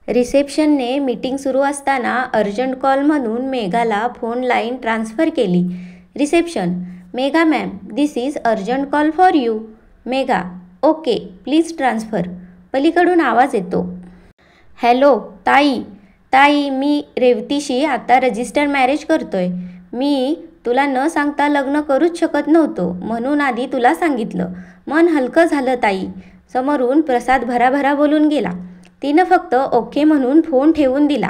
रिसेप्शनने meeting सुरू असताना urgent call म्हणून मेघाला फोन लाईन ट्रान्स्फर केली. Reception. Megha ma'am, this is urgent call for you. Megha. Okay, please transfer. पलीकडून आवाज येतो. हॅलो ताई. ताई, मी रेवतीशी आता रजिस्टर मॅरेज करतोय. मी तुला न सांगता लग्न करूच शकत नव्हतो, म्हणून आधी तुला सांगितलं. मन हलकं झालं ताई. समोरून प्रसाद भराभरा बोलून गेला. तिनं फक्त ओके म्हणून फोन ठेवून दिला.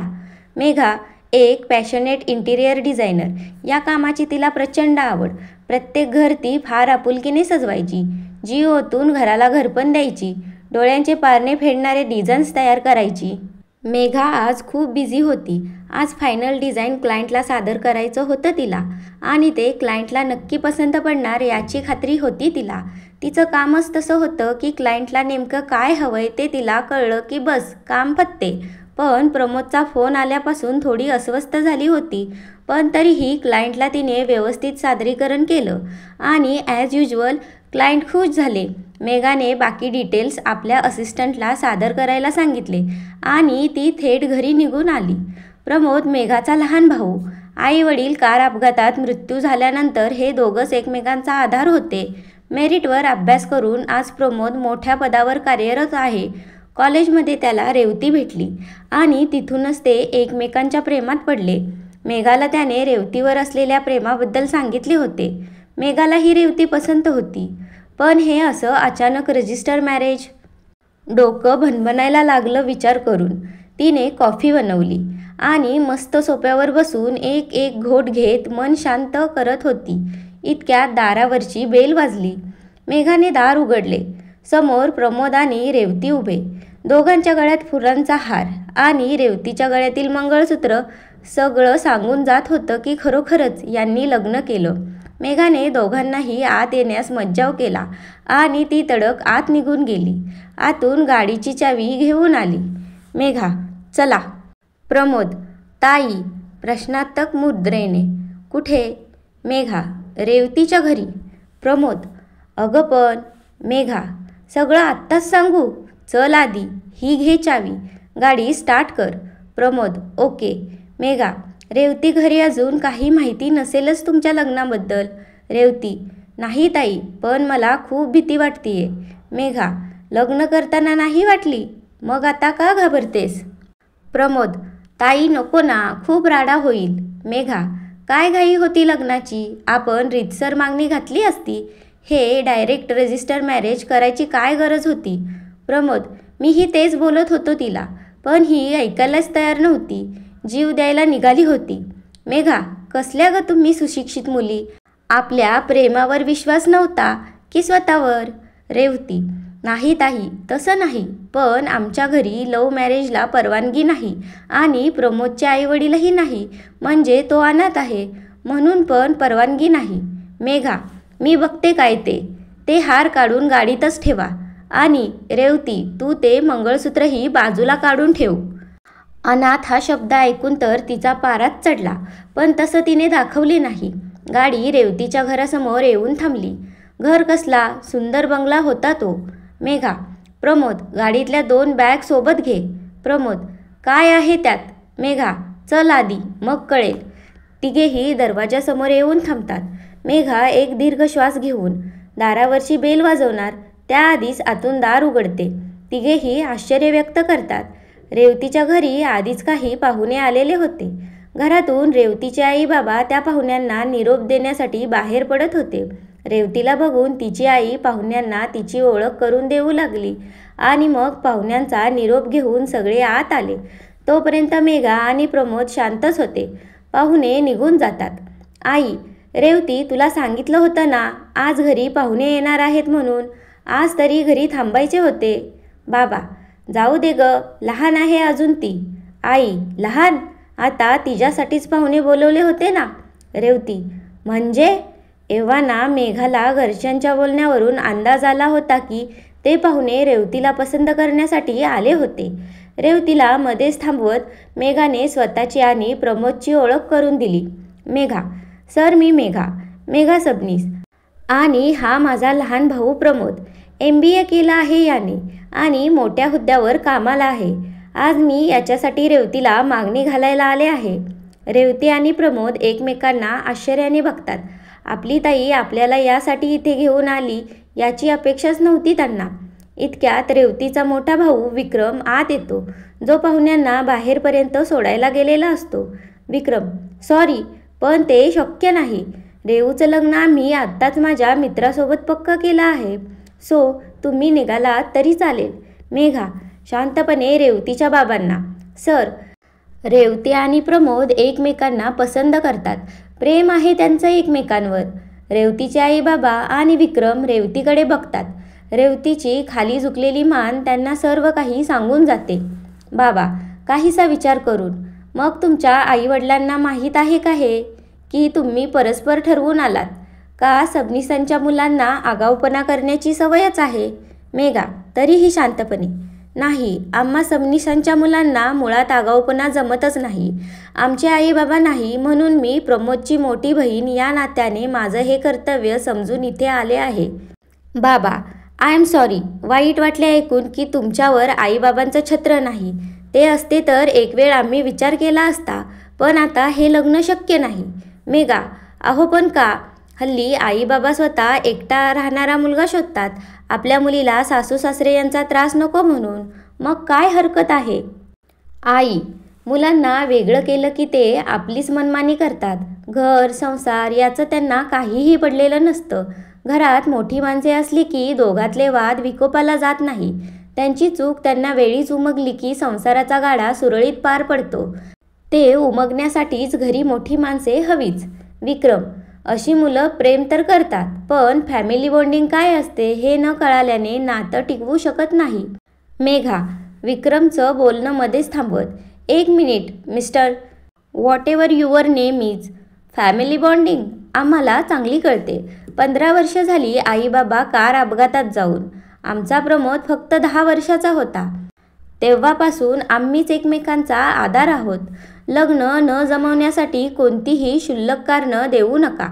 मेघा एक पॅशनेट इंटिरियर डिझायनर. या कामाची तिला प्रचंड आवड. प्रत्येक घर ती फार आपुलकीने सजवायची. जीव ओतून घराला घरपण द्यायची. डोळ्यांचे पारणे फेडणारे डिझाईन्स तयार करायची. मेघा आज खूप बिझी होती. आज फायनल डिझाईन क्लायंटला सादर करायचं होतं तिला, आणि ते क्लायंटला नक्की पसंत पडणार याची खात्री होती तिला. तिचं कामच तसं होतं की क्लायंटला नेमकं काय हवंय ते तिला कळलं की बस काम फत्ते. पण प्रमोदचा फोन आल्यापासून थोडी अस्वस्थ झाली होती. पण तरीही क्लायंटला तिने व्यवस्थित सादरीकरण केलं आणि ॲज युज्युअल क्लायंट खुश झाले. मेघाने बाकी डिटेल्स आपल्या असिस्टंटला सादर करायला सांगितले आणि ती थेट घरी निघून आली. प्रमोद मेघाचा लहान भाऊ. आई वडील कार अपघातात मृत्यू झाल्यानंतर हे दोघंच एकमेकांचा आधार होते. मेरिटवर अभ्यास करून आज प्रमोद मोठ्या पदावर कार्यरत आहे. कॉलेजमध्ये त्याला रेवती भेटली आणि तिथूनच ते एकमेकांच्या प्रेमात पडले. मेघाला त्याने रेवतीवर असलेल्या प्रेमाबद्दल सांगितले होते. मेघाला ही रेवती पसंत होती. पण हे असं अचानक रजिस्टर मॅरेज. डोकं भणभणायला लागलं विचार करून. तिने कॉफी बनवली आणि मस्त सोफ्यावर बसून एक एक घोट घेत मन शांत करत होती. इतक्यात दारावरची बेल वाजली. मेघाने दार उघडले. समोर प्रमोद आणि रेवती उभे. दोघांच्या गळ्यात फुलांचा हार आणि रेवतीच्या गळ्यातील मंगळसूत्र सगळं सांगून जात होतं की खरोखरच यांनी लग्न केलं. मेघाने दोघांनाही आत येण्यास मज्जाव केला आणि ती तडक आत निघून गेली. आतून गाडीची चावी घेऊन आली. मेघा, चला. प्रमोद. ताई. प्रश्नार्थक मुद्रेने. कुठे? मेघा. रेवतीच्या घरी. प्रमोद. अगं पण. मेघा. सगळं आत्ताच सांगू? चल आधी ही घे चावी. गाडी स्टार्ट कर. प्रमोद. ओके. मेघा. रेवती घरी अजून काही माहिती नसेलच तुमच्या लग्नाबद्दल? रेवती. नाही ताई, पण मला खूप भीती वाटतेय. मेघा. लग्न करताना नाही वाटली? मग आता का घाबरतेस? प्रमोद. ताई नको ना, खूप राडा होईल. मेघा. काय घाई होती लग्नाची? आपण रीतसर मागणी घातली असती. हे डायरेक्ट रजिस्टर मॅरेज करायची काय गरज होती? प्रमोद. मीही तेच बोलत होतो तिला, पण ही ऐकायलाच तयार नव्हती. जीव द्यायला निघाली होती. मेघा. कसल्या ग तुम्ही सुशिक्षित मुली? आपल्या प्रेमावर विश्वास नव्हता की स्वतःवर? रेवती. नाही ताई, तसं नाही. पण आमच्या घरी लव्ह मॅरेजला परवानगी नाही आणि प्रमोदचे आईवडीलही नाही. म्हणजे तो अनाथ आहे म्हणून पण परवानगी नाही. मेघा. मी बघते काय ते. ते हार काढून गाडीतच ठेवा. आणि रेवती, तू ते मंगळसूत्रही बाजूला काढून ठेव. अनाथ हा शब्द ऐकून तर तिचा पाराच चढला, पण तसं तिने दाखवले नाही. गाडी रेवतीच्या घरासमोर येऊन थांबली. घर कसला सुंदर बंगला होता तो. मेघा. प्रमोद. गाडीतल्या 2 बॅग सोबत घे. प्रमोद. काय आहे त्यात? मेघा. चल आधी, मग कळेल. तिघेही दरवाजासमोर येऊन थांबतात. मेघा एक दीर्घ श्वास घेऊन दारावरची बेल वाजवणार त्याआधीच आतून दार उघडते. तिघेही आश्चर्य व्यक्त करतात. रेवतीच्या घरी आधीच काही पाहुणे आलेले होते. घरातून रेवतीचे आई बाबा त्या पाहुण्यांना निरोप देण्यासाठी बाहेर पडत होते. रेवतीला बघून तिची आई पाहुण्यांना तिची ओळख करून देऊ लागली आणि मग पाहुण्यांचा निरोप घेऊन सगळे आत आले. तोपर्यंत मेघा आणि प्रमोद शांतच होते. पाहुणे निघून जातात. आई. रेवती, तुला सांगितलं होतं ना आज घरी पाहुणे येणार आहेत म्हणून. आज तरी घरी थांबायचे होते. बाबा. जाऊ दे ग, लहान आहे अजून ती. आई. लहान? आता तिच्यासाठीच पाहुणे बोलवले होते ना. रेवती. म्हणजे? एव्हा ना मेघाला घरच्यांच्या बोलण्यावरून अंदाज आला होता की ते पाहुणे रेवतीला पसंत करण्यासाठी आले होते. रेवतीला मध्येच थांबवत मेघाने स्वतःची आणि प्रमोदची ओळख करून दिली. मेघा. सर, मी मेघा. मेघा सबनीस. आणि हा माझा लहान भाऊ प्रमोद. MBA केला आहे याने आणि मोठ्या हुद्द्यावर कामाला आहे. आज मी याच्यासाठी रेवतीला मागणी घालायला आले आहे. रेवती आणि प्रमोद एकमेकांना आश्चर्याने बघतात. आपली ताई आपल्याला यासाठी इथे घेऊन आली याची अपेक्षाच नव्हती त्यांना. इतक्यात रेवतीचा मोठा भाऊ विक्रम आत येतो, जो पाहुण्यांना बाहेरपर्यंत सोडायला गेलेला असतो. विक्रम: सॉरी, पण ते शक्य नाही. रेवूचं लग्न आम्ही आत्ताच माझ्या मित्रासोबत पक्का केलं आहे. सो तुम्ही निघालात तरी चालेल. मेघा शांतपणे रेवतीच्या बाबांना: सर, रेवती आणि प्रमोद एकमेकांना पसंत करतात. प्रेम आहे त्यांचं एकमेकांवर. रेवतीचे आई बाबा आणि विक्रम रेवतीकडे बघतात. रेवतीची खाली झुकलेली मान त्यांना सर्व काही सांगून जाते. बाबा काहीसा विचार करून: मग तुमच्या आईवडिलांना माहीत आहे का हे, की तुम्ही परस्पर ठरवून आलात? का सबनीसांच्या मुलांना आगाऊपणा करण्याची सवयच आहे? मेघा तरीही शांतपणे: नाही, आम्हा सबनीसांच्या मुलांना मुळात आगाऊपणा जमतच नाही. आमचे आई बाबा नाही, म्हणून मी प्रमोदची मोठी बहीण या नात्याने माझं हे कर्तव्य समजून इथे आले आहे. बाबा आय एम सॉरी, वाईट वाटले ऐकून की तुमच्यावर आईबाबांचं छत्र नाही. ते असते तर एक वेळ आम्ही विचार केला असता, पण आता हे लग्न शक्य नाही. मेघा: अहो पण का? हल्ली आई बाबा स्वतः एकटा राहणारा मुलगा शोधतात, आपल्या मुलीला सासू सासरे यांचा त्रास नको म्हणून. मग काय हरकत आहे? आई: मुलांना वेगळं केलं की ते आपलीच मनमानी करतात. घर संसार याचं त्यांना काहीही पडलेलं नसतं. घरात मोठी माणसे असली की दोघातले वाद विकोपाला जात नाही. त्यांची चूक त्यांना वेळीच उमगली की संसाराचा गाडा सुरळीत पार पडतो. ते उमगण्यासाठीच घरी मोठी माणसे हवीच. विक्रम: अशी मुलं प्रेम तर करतात, पण फॅमिली बॉन्डिंग काय असते हे न कळाल्याने नातं टिकवू शकत नाही. मेघा विक्रमचं बोलणं मध्येच थांबवत: एक minute mister, what ever your name is. Family bonding आम्हाला चांगली कळते. 15 वर्ष झाली आई बाबा कार अपघातात जाऊन. आमचा प्रमोद फक्त 10 वर्षाचा होता. तेव्हापासून आम्हीच एकमेकांचा आधार आहोत. लग्न न जमवण्यासाठी कोणतीही क्षुल्लक कारणं देऊ नका.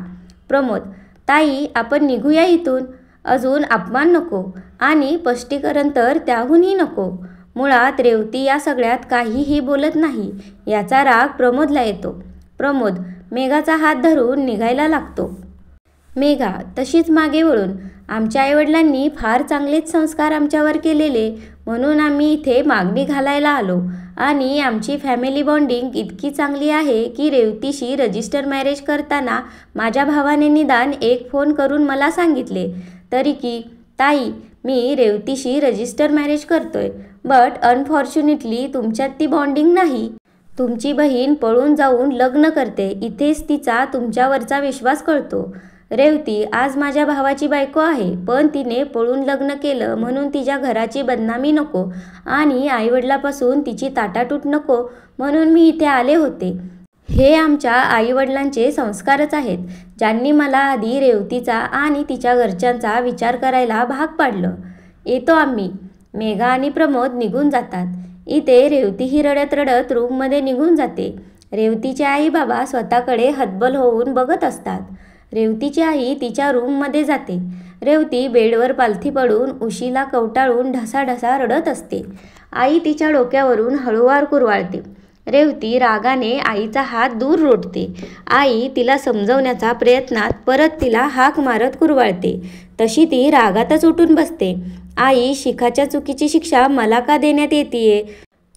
प्रमोद: ताई आपण निघूया इथून. अजून अपमान नको आणि स्पष्टीकरण तर त्याहूनही नको. मुळात रेवती या सगळ्यात काहीही बोलत नाही याचा राग प्रमोदला येतो. प्रमोद मेघाचा हात धरून निघायला लागतो. मेघा तशीच मागे वळून: आमच्या आईवडिलांनी फार चांगलेच संस्कार आमच्यावर केलेले, म्हणून आम्ही इथे मागणी घालायला आलो. आणि आमची फॅमिली बॉन्डिंग इतकी चांगली आहे की रेवतीशी रजिस्टर मॅरेज करताना माझ्या भावाने निदान एक फोन करून मला सांगितले तरी की, ताई मी रेवतीशी रजिस्टर मॅरेज करतोय, बट अनफॉर्च्युनेटली तुमच्यात ती बॉन्डिंग नाही. तुमची बहीण पळून जाऊन लग्न करते, इथेच तिचा तुमच्यावरचा विश्वास कळतो. रेवती आज माझ्या भावाची बायको आहे, पण तिने पळून लग्न केलं म्हणून तिच्या घराची बदनामी नको आणि आईवडिलापासून तिची ताटातूट नको म्हणून मी इथे आले होते. हे आमच्या आईवडिलांचे संस्कारच आहेत, ज्यांनी मला आधी रेवतीचा आणि तिच्या घरच्यांचा विचार करायला भाग पाडलं. येतो आम्ही. मेघा आणि प्रमोद निघून जातात. इथे रेवतीही रडत रडत रूममध्ये निघून जाते. रेवतीचे आई बाबा स्वतःकडे हतबल होऊन बघत असतात. रेवतीची आई तिच्या रूममध्ये जाते. रेवती बेडवर पालथी पडून उशीला कवटाळून ढसाढसा रडत असते. आई तिच्या डोक्यावरून हळूवार कुरवाळते. रेवती रागाने आईचा हात दूर रोटते. आई तिला समजवण्याच्या प्रयत्नात परत तिला हाक मारत कुरवाळते. तशी ती रागातच उठून बसते. आई, शिखाच्या चुकीची शिक्षा मला का देण्यात येतीये?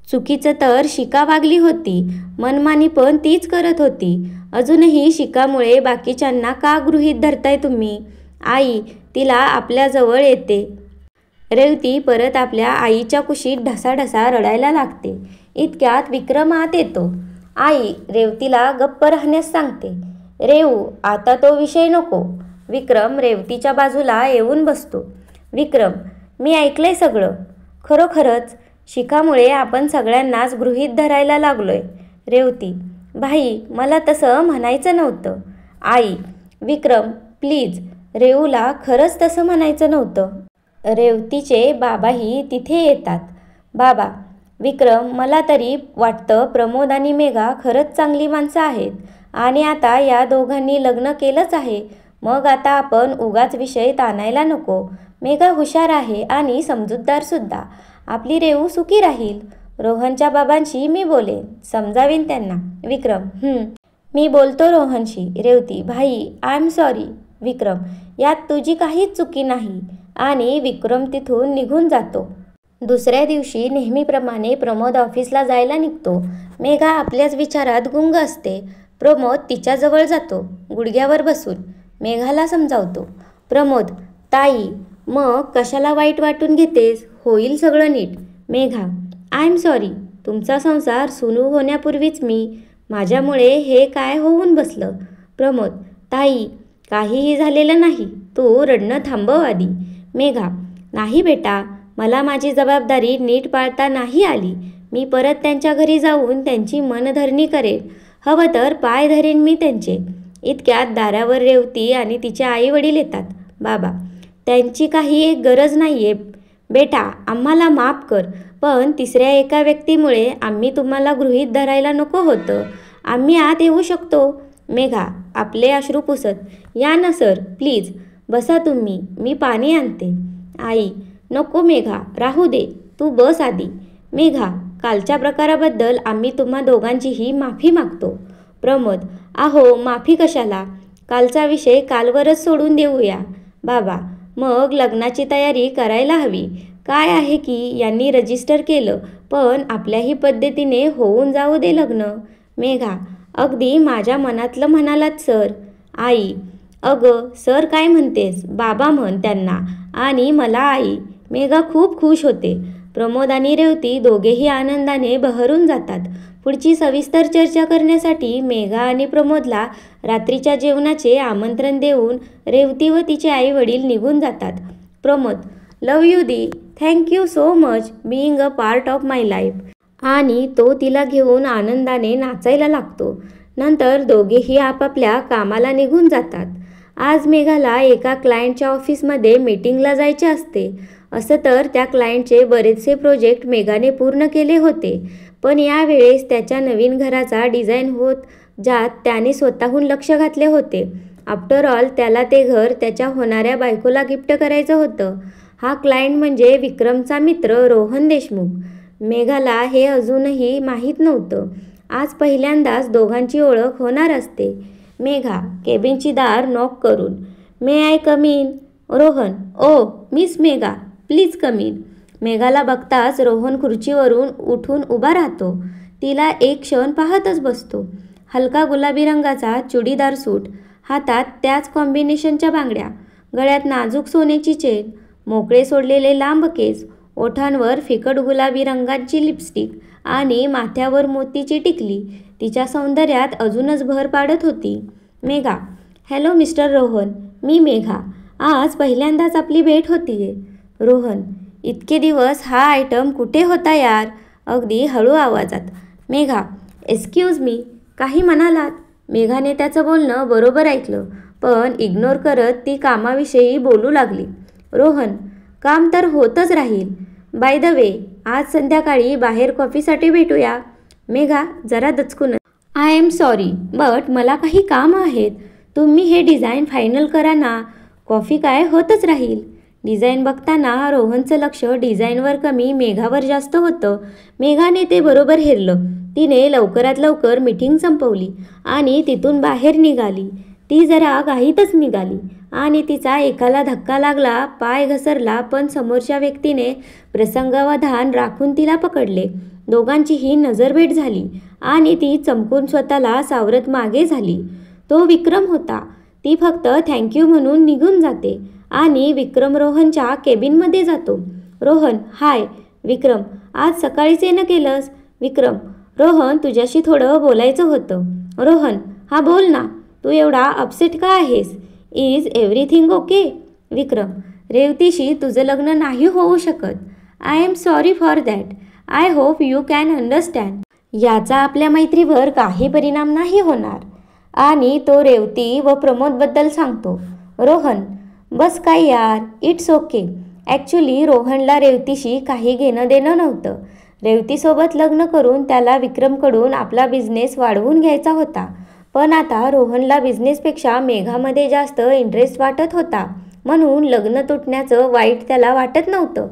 चुकीचं तर शिका वागली होती, मनमानी पण तीच करत होती. अजूनही शिकामुळे बाकीच्यांना का गृहीत धरताय तुम्ही? आई तिला आपल्याजवळ येते. रेवती परत आपल्या आईच्या कुशीत ढसाढसा रडायला लागते. इतक्यात विक्रम आत येतो. आई रेवतीला गप्प राहण्यास सांगते. रेवू आता तो विषय नको. विक्रम रेवतीच्या बाजूला येऊन बसतो. विक्रम: मी ऐकलंय सगळं. खरोखरच शिखामुळे आपण सगळ्यांनाच गृहीत धरायला लागलोय. रेवती: भाई मला तसं म्हणायचं नव्हतं. आई: विक्रम प्लीज, रेवूला खरंच तसं म्हणायचं नव्हतं. रेवतीचे बाबाही तिथे येतात. बाबा: विक्रम मला तरी वाटतं प्रमोद आणि मेघा खरंच चांगली माणसं आहेत आणि आता या दोघांनी लग्न केलंच आहे. मग आता आपण उगाच विषय ताणायला नको. मेघा हुशार आहे आणि समजूतदारसुद्धा. आपली रेवू सुखी राहील. रोहनच्या बाबांशी मी बोलेन, समजावीन त्यांना. विक्रम मी बोलतो रोहनशी. रेवती भाई आय एम सॉरी. विक्रम यात तुझी काहीच चुकी नाही. आणि विक्रम तिथून निघून जातो. दुसऱ्या दिवशी नेहमीप्रमाणे प्रमोद ऑफिसला जायला निघतो. मेघा आपल्याच विचारात गुंग असते. प्रमोद तिच्याजवळ जातो. गुडघ्यावर बसून मेघाला समजावतो. प्रमोद ताई मग कशाला वाईट वाटून घेतेस, होईल सगळं नीट. Megha I am sorry. तुमचा संसार सुरू होण्यापूर्वीच माझ्यामुळे हे काय होऊन बसलं. प्रमोद ताई काहीही झालेलं नाही, तू रडणं थांबव आधी. मेघा नाही बेटा, मला माझी जबाबदारी नीट पाळता नाही आली. मी परत त्यांच्या घरी जाऊन त्यांची मनधरणी करेन, हवं तर पाय धरेन मी त्यांचे. इतक्यात दारावर रेवती आणि तिचे आई वडील येतात. बाबा त्यांची काही एक गरज नाही आहे बेटा, आम्हाला माफ कर, पण तिसऱ्या एका व्यक्तीमुळे आम्ही तुम्हाला गृहीत धरायला नको होतं. आम्ही आत येऊ शकतो. मेघा आपले अश्रू पुसत या ना सर प्लीज, बसा तुम्ही, मी पाणी आणते. आई नको मेघा, राहू दे, तू बस आधी. मेघा कालच्या प्रकाराबद्दल आम्ही तुम्हा दोघांचीही माफी मागतो. प्रमोद आहो माफी कशाला, कालचा विषय कालवरच सोडून देऊया. बाबा मग लग्नाची तयारी करायला हवी. काय आहे की यांनी रजिस्टर केलं, पण आपल्याही पद्धतीने होऊन जाऊ दे लग्न. मेघा अगदी माझ्या मनातलं म्हणालात सर. आई अगं सर काय म्हणतेस, बाबा म्हण त्यांना, आणि मला आई. मेघा खूप खुश होते. प्रमोद आणि रेवती दोघेही आनंदाने बहरून जातात. पुढची सविस्तर चर्चा करण्यासाठी मेघा आणि प्रमोदला रात्रीच्या जेवणाचे आमंत्रण देऊन रेवती व तिचे आई वडील निघून जातात. प्रमोद लव यू दी, thank you so much being a part of my life. आणि तो तिला घेऊन आनंदाने नाचायला लागतो. नंतर दोघेही आपापल्या कामाला निघून जातात. आज मेघाला एका क्लायंटच्या ऑफिसमध्ये मीटिंगला जायचे असते. असं तर त्या क्लायंटचे बरेचसे प्रोजेक्ट मेघाने पूर्ण केले होते, पण यावेळेस त्याच्या नवीन घराचा डिझाईन होत ज्यात त्याने स्वतःहून लक्ष घातले होते. आफ्टर ऑल त्याला ते घर त्याच्या होणाऱ्या बायकोला गिफ्ट करायचं होतं. हा क्लायंट म्हणजे विक्रमचा मित्र रोहन देशमुख. मेघाला हे अजूनही माहीत नव्हतं. आज पहिल्यांदाच दोघांची ओळख होणार असते. मेघा केबिनची दार नॉक करून may I come in. Rohan oh miss Megha please come in. मेघाला बघताच रोहन खुर्चीवरून उठून उभा राहतो. तिला एक क्षण पाहतच बसतो. हलका गुलाबी रंगाचा चुडीदार सूट, हातात त्याच कॉम्बिनेशनच्या बांगड्या, गळ्यात नाजूक सोन्याची चेन, मोकळे सोडलेले लांब केस, ओठांवर फिकट गुलाबी रंगाची लिपस्टिक आणि माथ्यावर मोतीची टिकली तिच्या सौंदर्यात अजूनच भर पाडत होती. मेघा हॅलो मिस्टर रोहन, मी मेघा. आज पहिल्यांदाच आपली भेट होतीये. रोहन इतके दिवस हा आयटम कुठे होता यार. अगदी हळू आवाजात. मेघा एक्सक्यूज मी, काही म्हणालात. मेघाने त्याचं बोलणं बरोबर ऐकलं, पण इग्नोर करत ती कामाविषयी बोलू लागली. रोहन काम तर होतच राहील. बाय द वे आज संध्याकाळी बाहेर कॉफीसाठी भेटूया. मेघा जरा दचकून आय एम सॉरी बट मला काही काम आहेत. तुम्ही हे डिझाईन फायनल करा ना. कॉफी काय होतच राहील. डिझाईन बघताना रोहनचं लक्ष डिझाईनवर कमी मेघावर जास्त होतं. मेघाने ते बरोबर हेरलं. तिने लवकरात लवकर मीटिंग संपवली आणि तिथून बाहेर निघाली. ती जरा घाईतच निघाली आणि तिचा एकाला धक्का लागला, पाय घसरला, पण समोरच्या व्यक्तीने प्रसंगावधान राखून तिला पकडले. दोघांचीही नजरभेट झाली आणि ती चमकून स्वतःला सावरत मागे झाली. तो विक्रम होता. ती फक्त थँक्यू म्हणून निघून जाते आणि विक्रम रोहनच्या केबिनमध्ये जातो. रोहन हाय. विक्रम आज सकाळीच येणं केलंस. विक्रम रोहन तुझ्याशी थोडं बोलायचं होतं. रोहन हा बोल ना, तू एवढा अपसेट का आहेस. Is everything okay. विक्रम रेवतीशी तुझं लग्न नाही होऊ शकत. I am sorry for that. I hope you can understand. याचा आपल्या मैत्रीवर काही परिणाम नाही होणार. आणि तो रेवती व प्रमोदबद्दल सांगतो. रोहन बस काय यार, इट्स ओके. ॲक्च्युली रोहनला रेवतीशी काही घेणं देणं नव्हतं. रेवतीसोबत लग्न करून त्याला विक्रमकडून आपला बिझनेस वाढवून घ्यायचा होता. पण आता रोहनला बिझनेसपेक्षा मेघामध्ये जास्त इंटरेस्ट वाटत होता, म्हणून लग्न तुटण्याचं वाईट त्याला वाटत नव्हतं.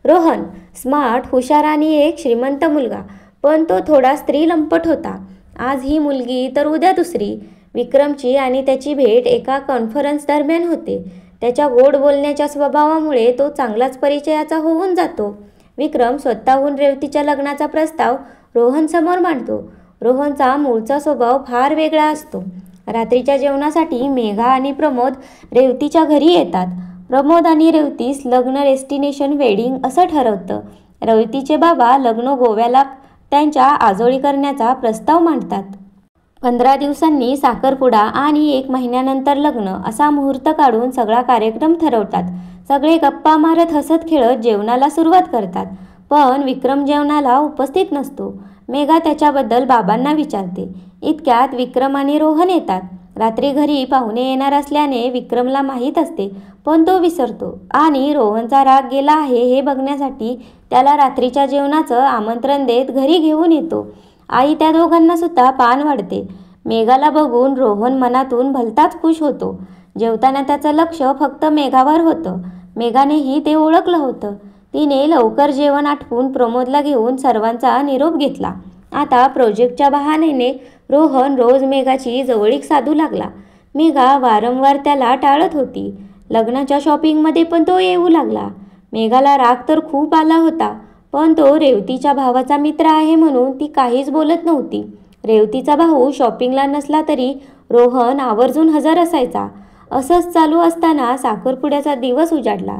रोहन स्मार्ट, हुशार आणि एक श्रीमंत मुलगा, पण तो थोडा स्त्रीलंपट होता. आज ही मुलगी तर उद्या दुसरी. विक्रमची आणि त्याची भेट एका कॉन्फरन्स दरम्यान होते. त्याच्या गोड बोलण्याच्या स्वभावामुळे तो चांगलाच परिचयाचा होऊन जातो. विक्रम स्वतःहून रेवतीच्या लग्नाचा प्रस्ताव रोहनसमोर मांडतो. रोहनचा मूळचा स्वभाव फार वेगळा असतो. रात्रीच्या जेवणासाठी मेघा आणि प्रमोद रेवतीच्या घरी येतात. प्रमोद आणि रेवतीस लग्न डेस्टिनेशन वेडिंग असं ठरवतं. रेवतीचे बाबा लग्न गोव्याला त्यांच्या आजोळी करण्याचा प्रस्ताव मांडतात. 15 दिवसांनी साखरपुडा आणि 1 महिन्यानंतर लग्न असा मुहूर्त काढून सगळा कार्यक्रम ठरवतात. सगळे गप्पा मारत हसत खेळत जेवणाला सुरुवात करतात. पण विक्रम जेवणाला उपस्थित नसतो. मेघा त्याच्याबद्दल बाबांना विचारते. इतक्यात विक्रम आणि रोहन येतात. रात्री घरी पाहुणे येणार असल्याने विक्रमला माहीत असते, पण तो विसरतो आणि रोहनचा राग गेला आहे हे बघण्यासाठी त्याला रात्रीच्या जेवणाचं आमंत्रण देत घरी घेऊन येतो. आई त्या दोघांना सुद्धा पान वाढते. मेघाला बघून रोहन मनातून भलताच खुश होतो. जेवताना त्याचं लक्ष फक्त मेघावर होतं. मेघानेही ते ओळखलं होतं. तिने लवकर जेवण आटपून प्रमोदला घेऊन सर्वांचा निरोप घेतला. आता प्रोजेक्टच्या बहाण्याने रोहन रोज मेघाची जवळीक साधू लागला. मेघा वारंवार त्याला टाळत होती. लग्नाच्या शॉपिंगमध्ये पण तो येऊ लागला. मेघाला राग तर खूप आला होता, पण तो रेवतीच्या भावाचा मित्र आहे म्हणून ती काहीच बोलत नव्हती. रेवतीचा भाऊ शॉपिंगला नसला तरी रोहन आवर्जून हजर असायचा. असंच चालू असताना साखरपुड्याचा दिवस उजाडला.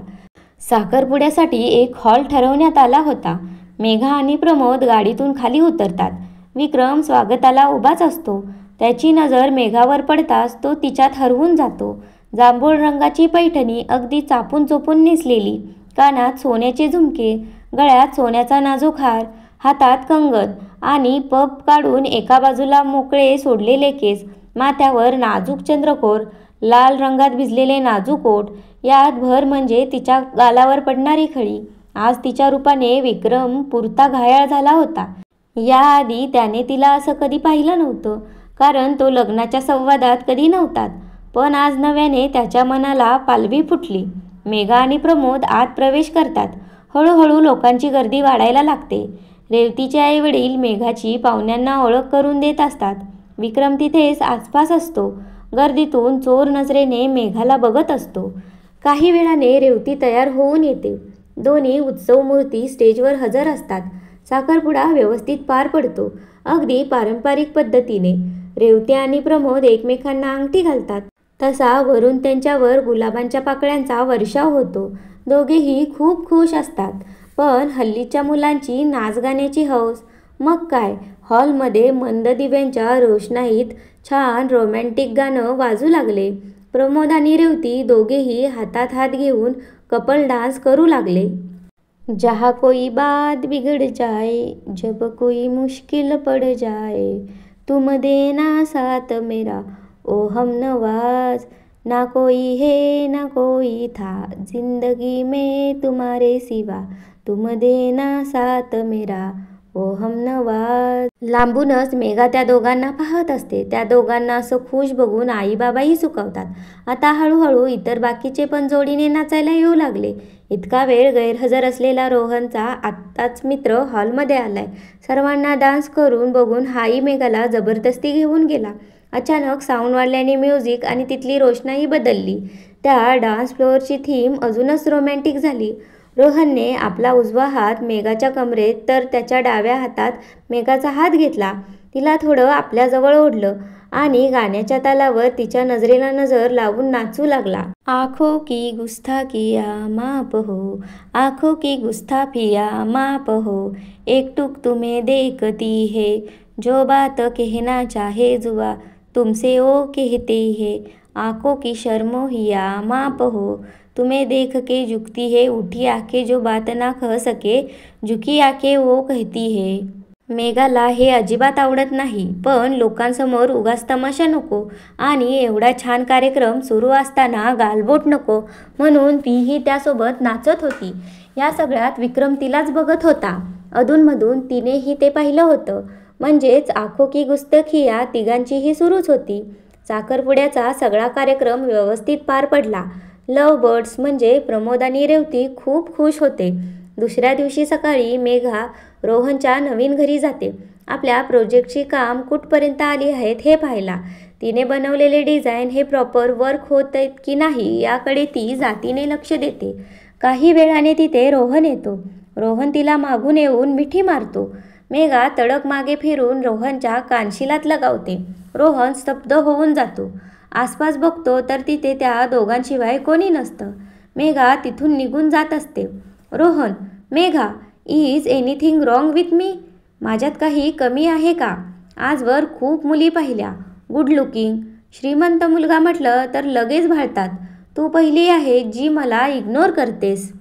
साखरपुड्यासाठी एक हॉल ठरवण्यात आला होता. मेघा आणि प्रमोद गाडीतून खाली उतरतात. विक्रम स्वागताला उभाच असतो. त्याची नजर मेघावर पडताच तो तिच्यात हरवून जातो. जांभूळ रंगाची पैठणी अगदी चापून चोपून नेसलेली, कानात सोन्याचे झुमके, गळ्यात सोन्याचा नाजूक हार, हातात कंगन आणि पफ काढून एका बाजूला मोकळे सोडलेले केस, माथ्यावर नाजूक चंद्रकोर, लाल रंगात भिजलेले नाजूक ओठ, यात भर म्हणजे तिच्या गालावर पडणारी खळी. आज तिच्या रूपाने विक्रम पुरता घायाळ झाला होता. याआधी त्याने तिला असं कधी पाहिलं नव्हतं, कारण तो लग्नाच्या संवादात कधी नव्हता. पण आज नव्याने त्याच्या मनाला पालवी फुटली. मेघा आणि प्रमोद आत प्रवेश करतात. हळूहळू लोकांची गर्दी वाढायला लागते. रेवतीचे आईवडील मेघाची पाहुण्यांना ओळख करून देत असतात. विक्रम तिथेच आसपास असतो. गर्दीतून चोर नजरेने मेघाला बघत असतो. काही वेळाने रेवती तयार होऊन येते. दोन्ही उत्सव मूर्ती स्टेजवर हजर असतात. साखरपुडा व्यवस्थित पार पडतो, अगदी पारंपरिक पद्धतीने. रेवती आणि प्रमोद एकमेकांना अंगठी घालतात. तसा वरून त्यांच्यावर गुलाबांच्या पाकळ्यांचा वर्षाव होतो. दोघेही खूप खुश असतात. पण हल्लीच्या मुलांची नाच गाण्याची हौस. मग काय, हॉलमध्ये मंद दिव्यांच्या रोषणाईत छान रोमॅन्टिक गाणं वाजू लागले. प्रमोद आणि रेवती दोघेही हातात हात घेऊन कपल डान्स करू लागले. जहाँ कोई बात बिगड़ जाए, जब कोई मुश्किल पड़ जाए, तुम देना साथ मेरा ओ हम नवाज, ना कोई है ना कोई था जिंदगी में तुम्हारे सिवा, तुम देना साथ मेरा ओ हम नवाज. लांबूनच मेघा त्या दोघांना पाहत असते. त्या दोघांना असं खुश बघून आई बाबाही सुखावतात. आता हळूहळू इतर बाकीचे पण जोडीने नाचायला येऊ लागले. इतका वेळ गैरहजर असलेला रोहनचा आत्ताच मित्र हॉलमध्ये आलाय. सर्वांना डान्स करून बघून हाही मेघाला जबरदस्ती घेऊन गेला. अचानक साऊंड वाढल्याने म्युझिक आणि तिथली रोषणाई बदलली. त्या डान्स फ्लोअरची थीम अजूनच रोमॅन्टिक झाली. रोहनने आपला उजवा हात मेघाच्या कमरेत तर त्याच्या डाव्या हातात मेघाचा हात घेतला. तिला थोडं आपल्याजवळ ओढलं आणि गाण्याच्या तालावर तिच्या नजरेला नजर लावून नाचू लागला. आँखों की गुस्ताखिया माफ हो, आँखों की गुस्ताखिया माफ हो, एक टूक तुम्हें देखती है, जो बात कहना चाहे जुआ तुमसे वो कहते है, आँखों की शर्मोहिया माफ हो, तुम्हें देख के झुकती है, उठी आंखें जो बात ना कह सके, झुकी आंखें वो कहती है. मेघाला हे अजिबात आवडत नाही, पण लोकांसमोर उगाच तमाशा नको आणि एवढा छान कार्यक्रम सुरू असताना गालबोट नको, म्हणून तीही त्यासोबत नाचत होती. या सगळ्यात विक्रम तिलाच बघत होता. अधूनमधून तिनेही ते पाहिलं होतं. म्हणजेच आँखों की गुस्ताखिया तिघांचीही सुरूच होती. साखरपुड्याचा सगळा कार्यक्रम व्यवस्थित पार पडला. लव्ह बर्ड्स म्हणजे प्रमोद आणि रेवती खूप खुश होते. दुसऱ्या दिवशी सकाळी मेघा रोहनच्या नवीन घरी जाते. आपल्या प्रोजेक्टची काम कुठपर्यंत आली आहेत हे पाहायला. तिने बनवलेले डिझाईन हे प्रॉपर वर्क होत आहेत की नाही याकडे ती जातीने लक्ष देते. काही वेळाने तिथे रोहन येतो. रोहन तिला मागून येऊन मिठी मारतो. मेघा तडक मागे फिरून रोहनच्या कानशिलात लगावते. रोहन स्तब्ध होऊन जातो. आसपास बघतो तर तिथे त्या दोघांशिवाय कोणी नसतं. मेघा तिथून निघून जात असते. Rohan, Megha, is anything wrong with me? माझ्यात काही कमी आहे का? आजवर खूप मुली पाहिल्या, गुड लुकिंग, श्रीमंत मुलगा म्हटलं तर लगेच भाळतात. तू पहिली आहे जी मला इग्नोर करतेस.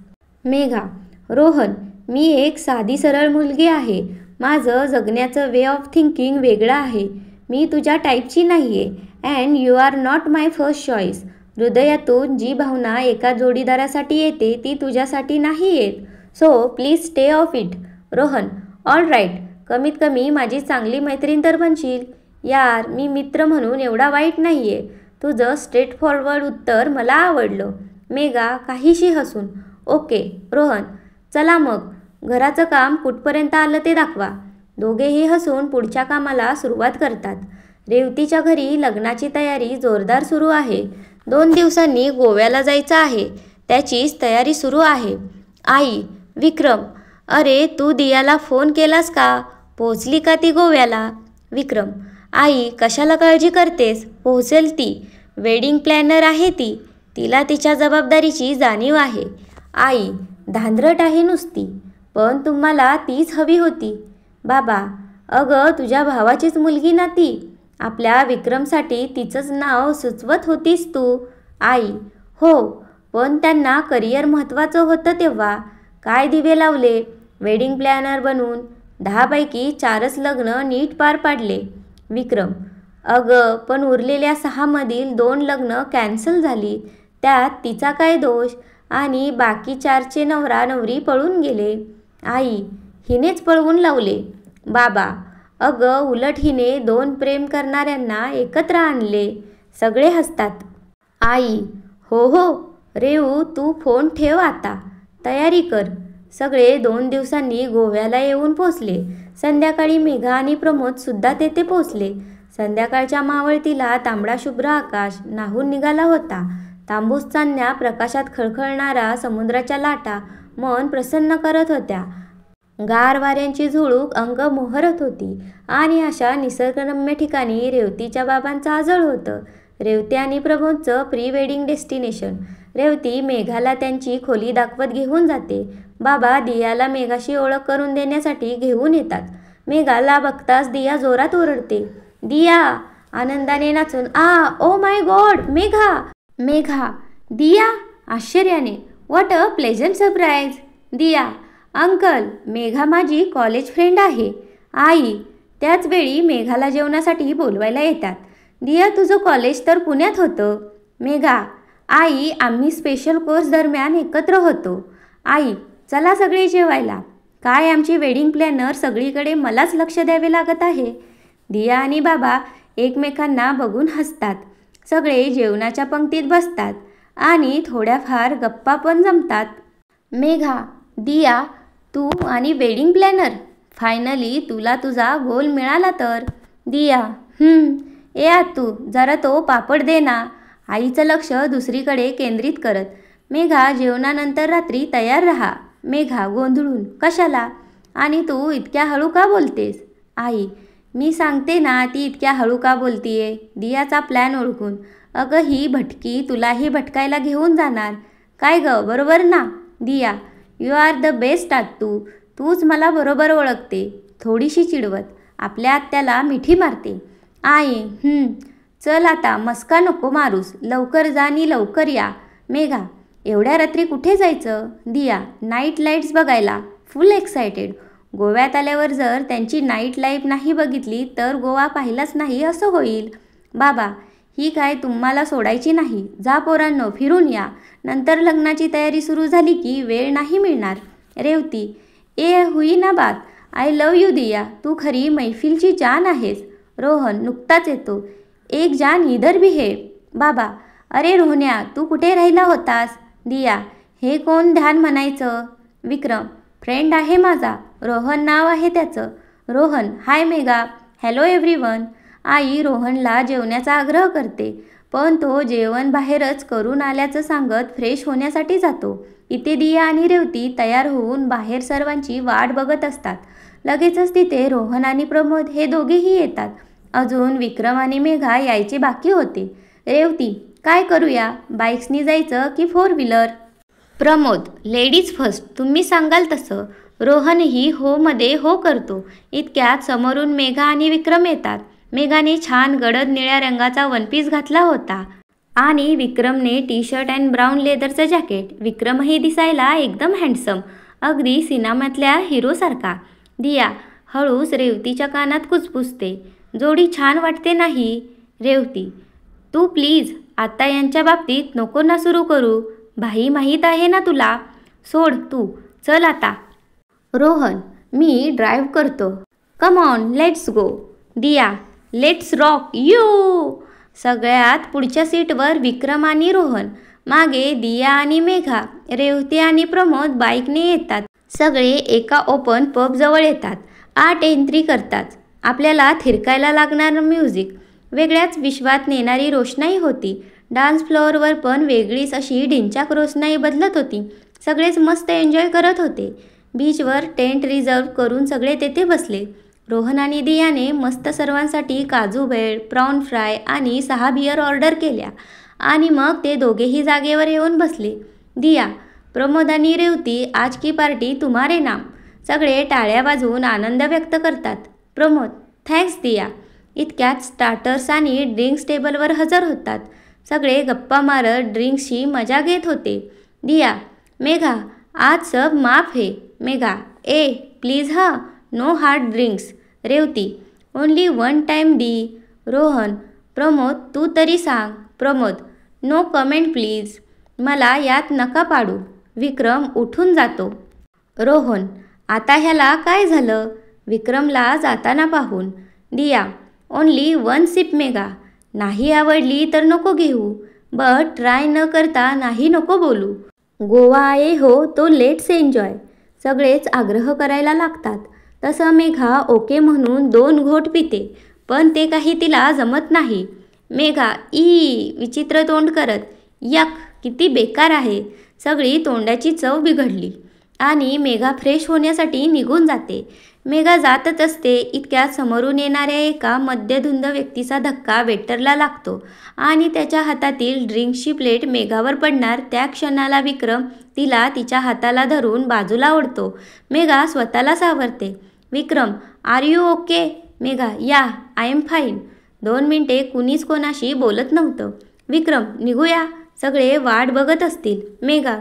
मेघा, रोहन, मी एक साधी सरळ मुलगी आहे. माझं जगण्याचं वे ऑफ थिंकिंग वेगळं आहे. मी तुझ्या टाईपची नाही आहे and you are not my first choice. हृदयातून जी भावना एका जोडीदारासाठी येते ती तुझ्यासाठी नाही येत. So please stay off it. Rohan, all right, कमीत कमी माझी चांगली मैत्रीण तर बनशील. यार, मी मित्र म्हणून एवढा वाईट नाही आहे. तुझं स्ट्रेट फॉरवर्ड उत्तर मला आवडलं. मेघा काहीशी हसून, ओके रोहन, चला मग घराचं काम कुठपर्यंत आलं ते दाखवा. दोघेही हसून पुढच्या कामाला सुरुवात करतात. रेवतीच्या घरी लग्नाची तयारी जोरदार सुरू आहे. 2 दिवसांनी गोव्याला जायचं आहे. त्याचीच तयारी सुरू आहे. आई, विक्रम, अरे तू दियाला फोन केलास का? पोहोचली का ती गोव्याला? विक्रम, आई कशाला काळजी करतेस? पोहोचेल ती. वेडिंग प्लॅनर आहे ती. तिला तिच्या जबाबदारीची जाणीव आहे. आई, धांदरट आहे नुसती, पण तुम्हाला तीच हवी होती. बाबा, अगं तुझ्या भावाचीच मुलगी ना ती. आपल्या विक्रमसाठी तिचंच नाव सुचवत होतीस तू. आई, हो, पण त्यांना करिअर महत्त्वाचं होतं तेव्हा. काय दिवे लावले. वेडिंग प्लॅनर बनून 10 पैकी 4च लग्न नीट पार पाडले. विक्रम, अगं पण उरलेल्या 6 मधील 2 लग्न कॅन्सल झाली. त्यात तिचा काय दोष? आणि बाकी 4चे नवरा नवरी पळून गेले. आई, हिनेच पळवून लावले. बाबा, अगं उलट हिने 2 प्रेम करणाऱ्यांना एकत्र आणले. सगळे हसतात. आई, हो हो, रेऊ तू फोन ठेव आता. तयारी कर. सगळे 2 दिवसांनी गोव्याला येऊन पोचले. संध्याकाळी मेघा आणि प्रमोद सुद्धा तेथे पोचले. संध्याकाळच्या मावळतीला तांबडा शुभ्र आकाश न्हाऊन निघाला होता. तांबूस चांदण्या प्रकाशात खळखळणारा समुद्राच्या लाटा मन प्रसन्न करत होत्या. गार वाऱ्यांची झुळूक अंग मोहरत होती. आणि अशा निसर्गरम्य ठिकाणी रेवतीच्या बाबांचं आजळ होतं. रेवती आणि प्रमोदचं प्री वेडिंग डेस्टिनेशन. रेवती मेघाला त्यांची खोली दाखवत घेऊन जाते. बाबा दियाला मेघाशी ओळख करून देण्यासाठी घेऊन येतात. मेघाला बघताच दिया जोरात ओरडते. दिया, आनंदाने नाचून, oh my god, Megha. Megha, Diya आश्चर्याने, what a pleasant surprise. Diya, uncle, Megha माझी कॉलेज फ्रेंड आहे. आई, त्याच वेळी मेघाला जेवणासाठी बोलवायला येतात. दिया, तुझं कॉलेज तर पुण्यात होतं. मेघा, आई, आम्ही स्पेशल कोर्स दरम्यान एकत्र होतो. आई, चला सगळे जेवायला. काय आमची वेडिंग प्लॅनर सगळीकडे मलाच लक्ष द्यावे लागत आहे. दिया आणि बाबा एकमेकांना बघून हसतात. सगळे जेवणाच्या पंक्तीत बसतात आणि थोड्याफार गप्पा पण जमतात. मेघा, दिया, तू आणि वेडिंग प्लॅनर, फायनली तुला तुझा गोल मिळाला तर. दिया, ए आतू, जरा तो पापड दे ना. आईचं लक्ष दुसरीकडे केंद्रित करत. मेघा, जेवणानंतर रात्री तयार राहा. मेघा गोंधळून, कशाला? आणि तू इतक्या हळू का बोलतेस? आई, मी सांगते ना ती इतक्या हळू का बोलतीये. दियाचा प्लॅन ओळखून, अगं ही भटकी तुलाही भटकायला घेऊन जाणार. काय ग, बरोबर ना? दिया, यू आर द बेस्ट आत्तू. तूच मला बरोबर ओळखते. थोडीशी चिडवत आपल्या आत्याला मिठी मारते. आई, चल आता मस्का नको मारूस. लवकर जा आणि लवकर या. मेघा, एवढ्या रात्री कुठे जायचं? दिया, नाईट लाईट्स बघायला. फुल एक्सायटेड. गोव्यात आल्यावर जर त्यांची नाईट लाईफ नाही बघितली तर गोवा पाहिलाच नाही असं होईल. बाबा, ही काय तुम्हाला सोडायची नाही. जा पोरांनो, फिरून या. नंतर लग्नाची तयारी सुरू झाली की वेळ नाही मिळणार. रेवती, ए हुई ना बात. आय लव यू दिया. तू खरी मैफिलची जान आहेस. रोहन नुकताच येतो. एक जान इधर भी है. बाबा, अरे रोहन्या, तू कुठे राहिला होतास? दिया, हे कोण ध्यान म्हणायचं? विक्रम, फ्रेंड आहे माझा. रोहन नाव आहे त्याचं. Rohan, hi Megha. Hello everyone. आई रोहनला जेवण्याचा आग्रह करते, पण तो जेवण बाहेरच करून आल्याचं सांगत फ्रेश होण्यासाठी जातो. इथे दिया आणि रेवती तयार होऊन बाहेर सर्वांची वाट बघत असतात. लगेचच तिथे रोहन आणि प्रमोद हे दोघेही येतात. अजून विक्रम आणि मेघा यायचे बाकी होते. रेवती, काय करूया? बाईक्सनी जायचं की 4 व्हीलर? प्रमोद, लेडीज फर्स्ट, तुम्ही सांगाल तसं. रोहनही हो मध्ये हो करतो. इतक्यात समोरून मेघा आणि विक्रम येतात. मेघाने छान गडद निळ्या रंगाचा वनपीस घातला होता आणि विक्रमने टी शर्ट अँड ब्राऊन लेदरचं जॅकेट. विक्रमही दिसायला एकदम हँडसम, अगदी सिनेमातल्या हिरोसारखा. दिया हळूच रेवतीच्या कानात कुजबुजते. जोडी छान वाटते नाही? रेवती, तू प्लीज आता यांच्या बाबतीत नको ना सुरू करू. भाई माहीत आहे ना तुला. सोड तू, चल आता. रोहन, मी ड्राईव्ह करतो. Come on, let's go. Diya, let's rock you. सगळ्यात पुढच्या सीटवर विक्रम आणि रोहन, मागे दिया आणि मेघा. रेवती आणि प्रमोद बाईकने येतात. सगळे एका ओपन पबजवळ येतात. आत एंट्री करतात. आपल्याला थिरकायला लागणारं म्युझिक, वेगळ्याच विश्वात नेणारी रोषणाई होती. डान्स फ्लोअरवर पण वेगळीच अशी ढिंच्याक रोषणाई बदलत होती. सगळेच मस्त एन्जॉय करत होते. बीचवर टेंट रिझर्व करून सगळे तेथे बसले. रोहन आणि दियाने मस्त सर्वांसाठी काजू भेळ, प्रॉन फ्राय आणि 6 बियर ऑर्डर केल्या आणि मग ते दोघेही जागेवर येऊन बसले. दिया, प्रमोद आणि रेवती, आज की पार्टी तुम्हारे नाम. सगळे टाळ्या वाजवून आनंद व्यक्त करतात. प्रमोद, थँक्स दिया. इतक्यात स्टार्टर्स आणि ड्रिंक्स टेबलवर हजर होतात. सगळे गप्पा मारत ड्रिंक्सची मजा घेत होते. दिया, मेघा, आज सब माफ है. मेघा, ए प्लीज हां, no hard drinks. Revati, only 1 time दी. रोहन, प्रमोद तू तरी सांग. Pramod, no comment please. मला यात नका पाडू. विक्रम उठून जातो. रोहन, आता ह्याला काय झालं? विक्रमला जाताना पाहून. दिया, ओनली 1 सिप मेघा. नाही आवडली तर नको घेऊ, बट ट्राय न करता नाही नको बोलू. गोवा आये हो तो लेट्स एन्जॉय. सगळेच आग्रह करायला लागतात. तसं मेघा ओके म्हणून 2 घोट पिते, पण ते काही तिला जमत नाही. मेघा विचित्र तोंड करत, यक, किती बेकार आहे. सगळी तोंडाची चव बिघडली आणि मेघा फ्रेश होण्यासाठी निघून जाते. मेघा जातच असते. इतक्यात समोरून येणाऱ्या एका मध्यधुंद व्यक्तीचा धक्का वेटरला लागतो आणि त्याच्या हातातील ड्रिंक्सची प्लेट मेघावर पडणार त्या क्षणाला विक्रम तिला तिच्या हाताला धरून बाजूला ओढतो. मेघा स्वतःला सावरते. विक्रम, आर यू ओके? मेघा, या, आय एम फाईन. 2 मिनिटे कुणीच कोणाशी बोलत नव्हतं. विक्रम, निघूया, सगळे वाट बघत असतील. मेघा,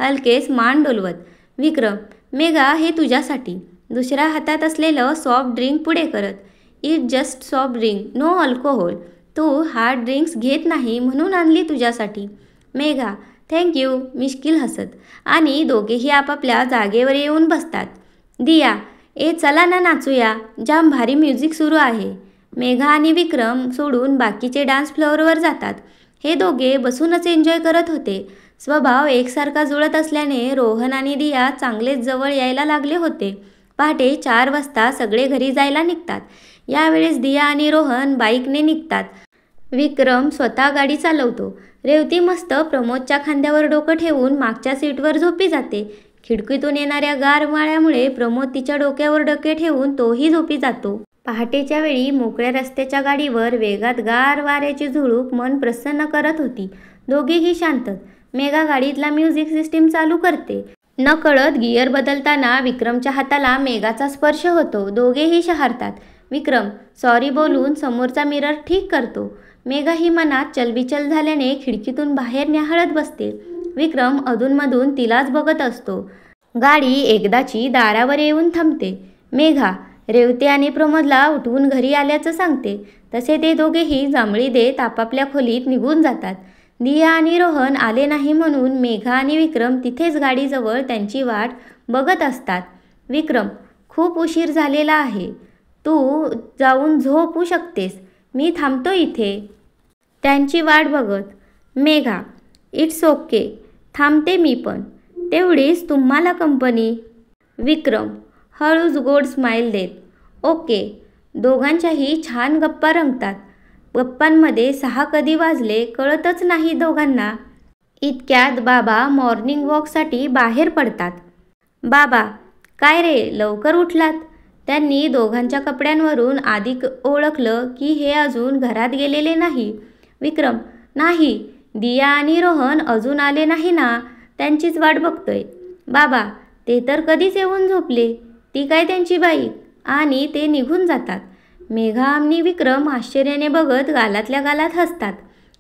हलकेच मान डोलवत. विक्रम, मेघा, हे तुझ्यासाठी. दुसऱ्या हातात असलेलं सॉफ्ट ड्रिंक पुढे करत. It just soft drink, no alcohol. तू हार्ड ड्रिंक्स घेत नाही म्हणून आणली तुझ्यासाठी. मेघा, थँक्यू. मिश्किल हसत आणि दोघेही आपापल्या जागेवर येऊन बसतात. दिया, ए चला ना नाचूया, जाम भारी म्युझिक सुरू आहे. मेघा आणि विक्रम सोडून बाकीचे डान्स फ्लोअरवर जातात. हे दोघे बसूनच एन्जॉय करत होते. स्वभाव एकसारखा जुळत असल्याने रोहन आणि दिया चांगलेच जवळ यायला लागले होते. पहाटे 4 वाजता सगळे घरी जायला निघतात. यावेळेस दिया आणि रोहन बाईकने निघतात. विक्रम स्वतः गाडी चालवतो. रेवती मस्त प्रमोदच्या खांद्यावर डोकं ठेवून मागच्या सीटवर झोपी जाते. खिडकीतून येणाऱ्या गार वाऱ्यामुळे प्रमोद तिच्या डोक्यावर डोके ठेवून तोही झोपी जातो. पहाटेच्या वेळी मोकळ्या रस्त्याच्या गाडीवर वेगात गार वाऱ्याची झुळूक मन प्रसन्न करत होती. दोघेही शांतच. मेघा गाडीतला म्युझिक सिस्टीम चालू करते. नकळत गिअर बदलताना विक्रमच्या हाताला मेघाचा स्पर्श होतो. दोघेही शहारतात. विक्रम सॉरी बोलून समोरचा मिरर ठीक करतो. मेघा ही मनात चलबिचल झाल्याने खिडकीतून बाहेर न्याहाळत बसते. विक्रम अधूनमधून तिलाच बघत असतो. गाडी एकदाची दारावर येऊन थांबते. मेघा रेवती आणि प्रमोदला उठवून घरी आल्याचं सांगते. तसे ते दोघेही जांभळी देत आपापल्या खोलीत निघून जातात. दिया आणि रोहन आले नाही म्हणून मेघा आणि विक्रम तिथेच गाडीजवळ त्यांची वाट बघत असतात. विक्रम, खूप उशीर झालेला आहे, तू जाऊन झोपू शकतेस, मी थांबतो इथे. त्यांची वाट बघत. मेघा, इट्स ओके, थांबते मी पण. तेवढीच तुम्हाला कंपनी. विक्रम हळूच गोड स्माईल देत. ओके. दोघांच्याही छान गप्पा रंगतात. गप्पांमध्ये 6 कधी वाजले कळतच नाही दोघांना. इतक्यात बाबा मॉर्निंग वॉकसाठी बाहेर पडतात. बाबा, काय रे लवकर उठलात? त्यांनी दोघांच्या कपड्यांवरून आधी ओळखलं की हे अजून घरात गेलेले नाही. विक्रम, नाही, दिया आणि रोहन अजून आले नाही ना, त्यांचीच वाट बघतोय. बाबा, ते तर कधीच येऊन झोपले. ती काय त्यांची बाई. आणि ते निघून जातात. मेघा आणि विक्रम आश्चर्याने बघत गालातल्या गालात हसतात.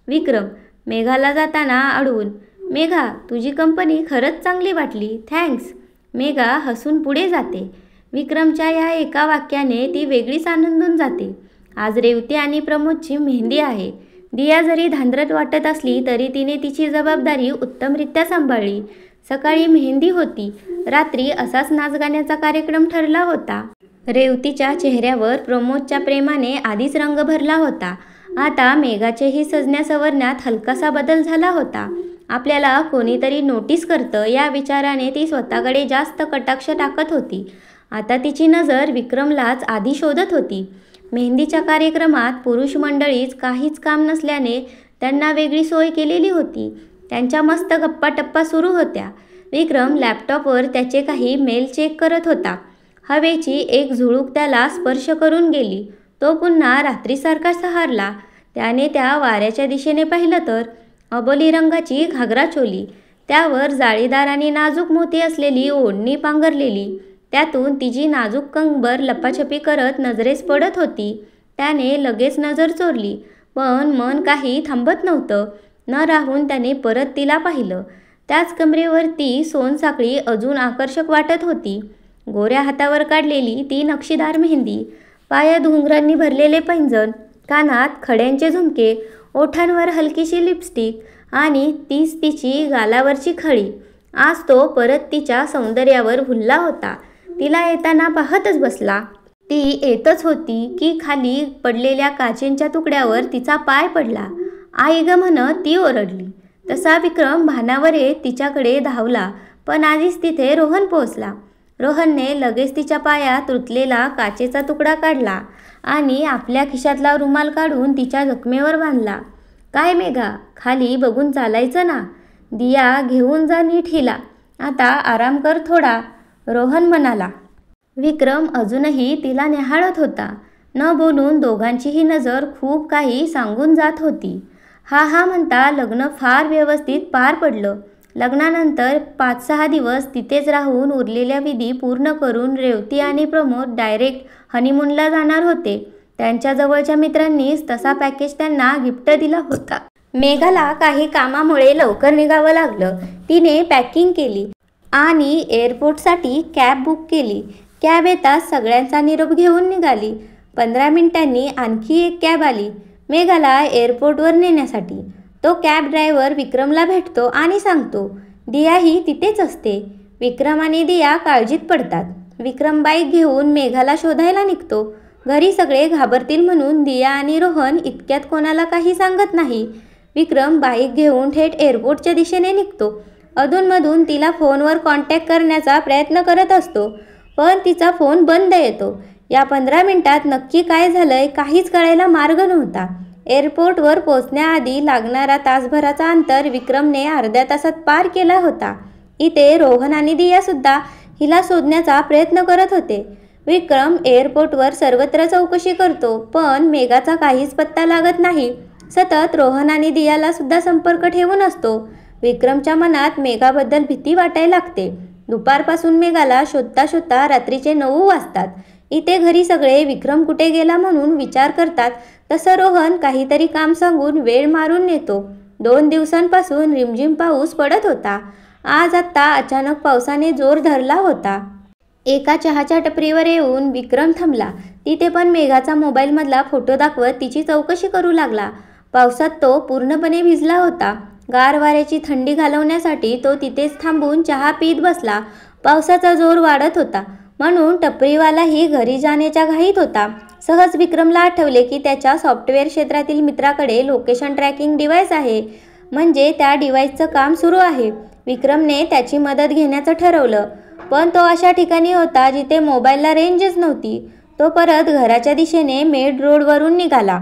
विक्रम मेघाला जाताना अडवून, मेघा, तुझी कंपनी खरंच चांगली वाटली, थँक्स. मेघा हसून पुढे जाते. विक्रमच्या या एका वाक्याने ती वेगळीच आनंदून जाते. आज रेवती आणि प्रमोदची मेहंदी आहे. दिया जरी धांदरत वाटत असली तरी तिने तिची जबाबदारी उत्तमरित्या सांभाळली. सकाळी मेहंदी होती. रात्री असाच नाचगाण्याचा कार्यक्रम ठरला होता. रेवतीच्या चेहऱ्यावर प्रमोदच्या प्रेमाने आधीच रंग भरला होता. आता मेघाचेही सजण्या सवरण्यात हलकासा बदल झाला होता. आपल्याला कोणीतरी नोटीस करतं या विचाराने ती स्वतःकडे जास्त कटाक्ष टाकत होती. आता तिची नजर विक्रमलाच आधी शोधत होती. मेहंदीच्या कार्यक्रमात पुरुष मंडळीच काहीच काम नसल्याने त्यांना वेगळी सोय केलेली होती. त्यांच्या मस्त गप्पा-टप्पा सुरू होत्या. विक्रम लॅपटॉपवर त्याचे काही मेल चेक करत होता. हवेची एक झुळूक त्याला स्पर्श करून गेली. तो पुन्हा रात्रीसारखा सहारला. त्याने त्या वाऱ्याच्या दिशेने पाहिलं तर अबोली रंगाची घागरा चोली, त्यावर जाळीदार आणि नाजूक मोती असलेली ओढणी पांघरलेली. त्यातून तिची नाजूक कंबर लपाछपी करत नजरेस पडत होती. त्याने लगेच नजर चोरली, पण मन काही थांबत नव्हतं. न राहून त्याने परत तिला पाहिलं. त्याच कमरेवर ती सोनसाखळी अजून आकर्षक वाटत होती. गोऱ्या हातावर काढलेली ती नक्षीदार मेहंदी, पायात घुंगरांनी भरलेले पैंजण, कानात खड्यांचे झुमके, ओठांवर हलकीशी लिपस्टिक आणि तीच तिची गालावरची खळी. आज तो परत तिच्या सौंदर्यावर भुलला होता. तिला येताना पाहतच बसला. ती येतच होती की खाली पडलेल्या काचेंच्या तुकड्यावर तिचा पाय पडला. आई ग म्हणत ती ओरडली. तसा विक्रम भानावर येत तिच्याकडे धावला, पण आधीच तिथे रोहन पोहोचला. रोहनने लगेच तिच्या पायात रुतलेला काचेचा तुकडा काढला आणि आपल्या खिशातला रुमाल काढून तिच्या जखमेवर बांधला. काय मेघा, खाली बघून चालायचं ना. दिया घेऊन जा नीट हिला. आता आराम कर थोडा, रोहन म्हणाला. विक्रम अजूनही तिला निहाळत होता. न बोलून दोघांचीही नजर खूप काही सांगून जात होती. हा म्हणता लग्न फार व्यवस्थित पार पडलं. लग्नानंतर 5-6 दिवस तिथेच राहून उरलेल्या विधी पूर्ण करून रेवती आणि प्रमोद डायरेक्ट हनीमूनला जाणार होते. त्यांच्या जवळच्या मित्रांनीच तसा पॅकेज त्यांना गिफ्ट दिला होता. मेघाला काही कामामुळे लवकर निघावं लागलं. तिने पॅकिंग केली आणि एअरपोर्टसाठी कॅब बुक केली. कॅब येताच सगळ्यांचा निरोप घेऊन निघाली. 15 मिनिटांनी आणखी एक कॅब आली मेघाला एअरपोर्टवर नेण्यासाठी. तो कॅब ड्रायव्हर विक्रमला भेटतो आणि सांगतो दियाही तिथेच असते. विक्रम आणि दिया काळजीत पडतात. विक्रम बाईक घेऊन मेघाला शोधायला निघतो. घरी सगळे घाबरतील म्हणून दिया आणि रोहन इतक्यात कोणाला काही सांगत नाही. विक्रम बाईक घेऊन थेट एअरपोर्टच्या दिशेने निघतो. अधूनमधून तिला फोनवर कॉन्टॅक्ट करण्याचा प्रयत्न करत असतो, पण तिचा फोन बंद येतो. या 15 मिनिटात नक्की काय झालंय काहीच कळायला मार्ग नव्हता. एअरपोर्टवर पोहोचण्याआधी लागणारा तासभराचा अंतर विक्रमने अर्ध्या तासात पार केला होता. इथे रोहन आणि दियासुद्धा हिला शोधण्याचा प्रयत्न करत होते. विक्रम एअरपोर्टवर सर्वत्र चौकशी करतो, पण मेघाचा काहीच पत्ता लागत नाही. सतत रोहन आणि दियाला सुद्धा संपर्क ठेवून असतो. विक्रमच्या मनात मेघाबद्दल भीती वाटायला लागते. दुपारपासून मेघाला शोधता शोधता रात्रीचे 9 वाजतात. इथे घरी सगळे विक्रम कुठे गेला म्हणून विचार करतात. तसं रोहन काहीतरी काम सांगून वेळ मारून नेतो. 2 दिवसांपासून रिमझिम पाऊस पडत होता. आज आत्ता अचानक पावसाने जोर धरला होता. एका चहाच्या टपरीवर येऊन विक्रम थांबला. तिथे पण मेघाचा मोबाईलमधला फोटो दाखवत तिची चौकशी करू लागला. पावसात तो पूर्णपणे भिजला होता. गार वाऱ्याची थंडी घालवण्यासाठी तो तिथेच थांबून चहा पीत बसला. पावसाचा जोर वाढत होता म्हणून टपरीवालाही घरी जाण्याच्या घाईत होता. सहज विक्रमला आठवले की त्याच्या सॉफ्टवेअर क्षेत्रातील मित्राकडे लोकेशन ट्रॅकिंग डिव्हाइस आहे, म्हणजे त्या डिव्हाइसचं काम सुरू आहे. विक्रमने त्याची मदत घेण्याचं ठरवलं. पण तो अशा ठिकाणी होता जिथे मोबाईलला रेंजच नव्हती. तो परत घराच्या दिशेने मेन रोडवरून निघाला.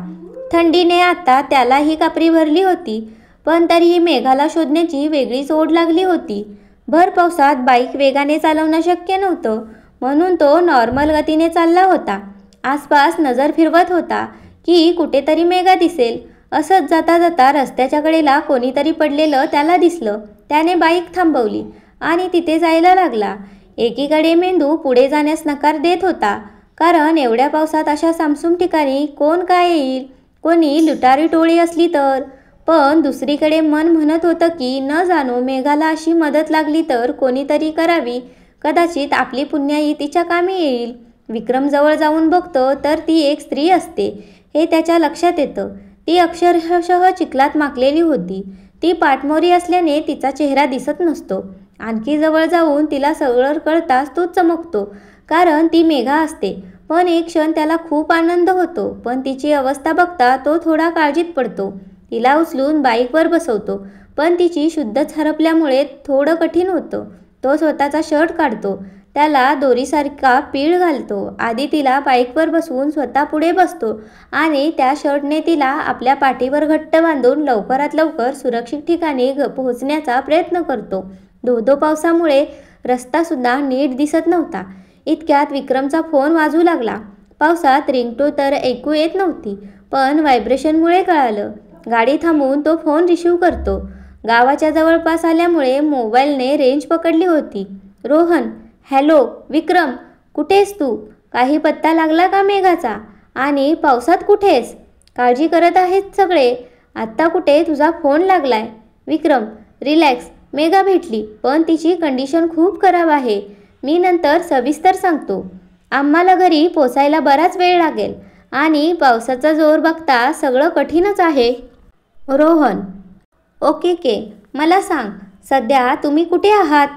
थंडीने आता त्यालाही कापरी भरली होती, पण तरीही मेघाला शोधण्याची वेगळीच ओढ लागली होती. भर पावसात बाईक वेगाने चालवणं शक्य नव्हतं, म्हणून तो नॉर्मल गतीने चालला होता. आसपास नजर फिरवत होता की कुठेतरी मेघा दिसेल. असंच जाता जाता रस्त्याच्या कडेला कोणीतरी पडलेलं त्याला दिसलं. त्याने बाईक थांबवली आणि तिथे जायला लागला. एकीकडे मेंदू पुढे जाण्यास नकार देत होता, कारण एवढ्या पावसात अशा सामसूम ठिकाणी कोण काय येईल, कोणी लुटारी टोळी असली तर. पण दुसरीकडे मन म्हणत होतं की न जाणो मेघाला अशी मदत लागली तर कोणीतरी करावी, कदाचित आपली पुण्याई तिच्या कामी येईल. विक्रम जवळ जाऊन बघतो तर ती एक स्त्री असते हे त्याच्या लक्षात येतं. ती अक्षरशः चिखलात माखलेली होती. ती पाठमोरी असल्याने तिचा चेहरा दिसत नसतो. आणखी जवळ जाऊन तिला सगळं कळताच तो चमकतो, कारण ती मेघा असते. पण एक क्षण त्याला खूप आनंद होतो, पण तिची अवस्था बघता तो थोडा काळजीत पडतो. तिला उचलून बाईकवर बसवतो, पण तिची शुद्धच हरपल्यामुळे थोडं कठीण होतं. तो स्वतःचा शर्ट काढतो, त्याला दोरीसारखा पीळ घालतो. आधी तिला बाईकवर बसवून स्वतः पुढे बसतो आणि त्या शर्टने तिला आपल्या पाठीवर घट्ट बांधून लवकरात लवकर सुरक्षित ठिकाणी पोहोचण्याचा प्रयत्न करतो. धो-धो पावसामुळे रस्तासुद्धा नीट दिसत नव्हता. इतक्यात विक्रमचा फोन वाजू लागला. पावसात रिंगटोन तर ऐकू येत नव्हती, पण व्हायब्रेशनमुळे कळालं. गाडी थांबवून तो फोन रिसीव्ह करतो. गावाच्या जवळपास आल्यामुळे मोबाईलने रेंज पकडली होती. रोहन. हॅलो विक्रम, कुठेस तू? काही पत्ता लागला का मेघाचा? आणि पावसात कुठेस? काळजी करत आहेत सगळे. आत्ता कुठे तुझा फोन लागलाय? विक्रम. रिलॅक्स, मेघा भेटली, पण तिची कंडिशन खूप खराब आहे. मी नंतर सविस्तर सांगतो. आम्हाला घरी पोचायला बराच वेळ लागेल आणि पावसाचा जोर बघता सगळं कठीणच आहे. रोहन. ओके, मला सांग, सध्या तुम्ही कुठे आहात?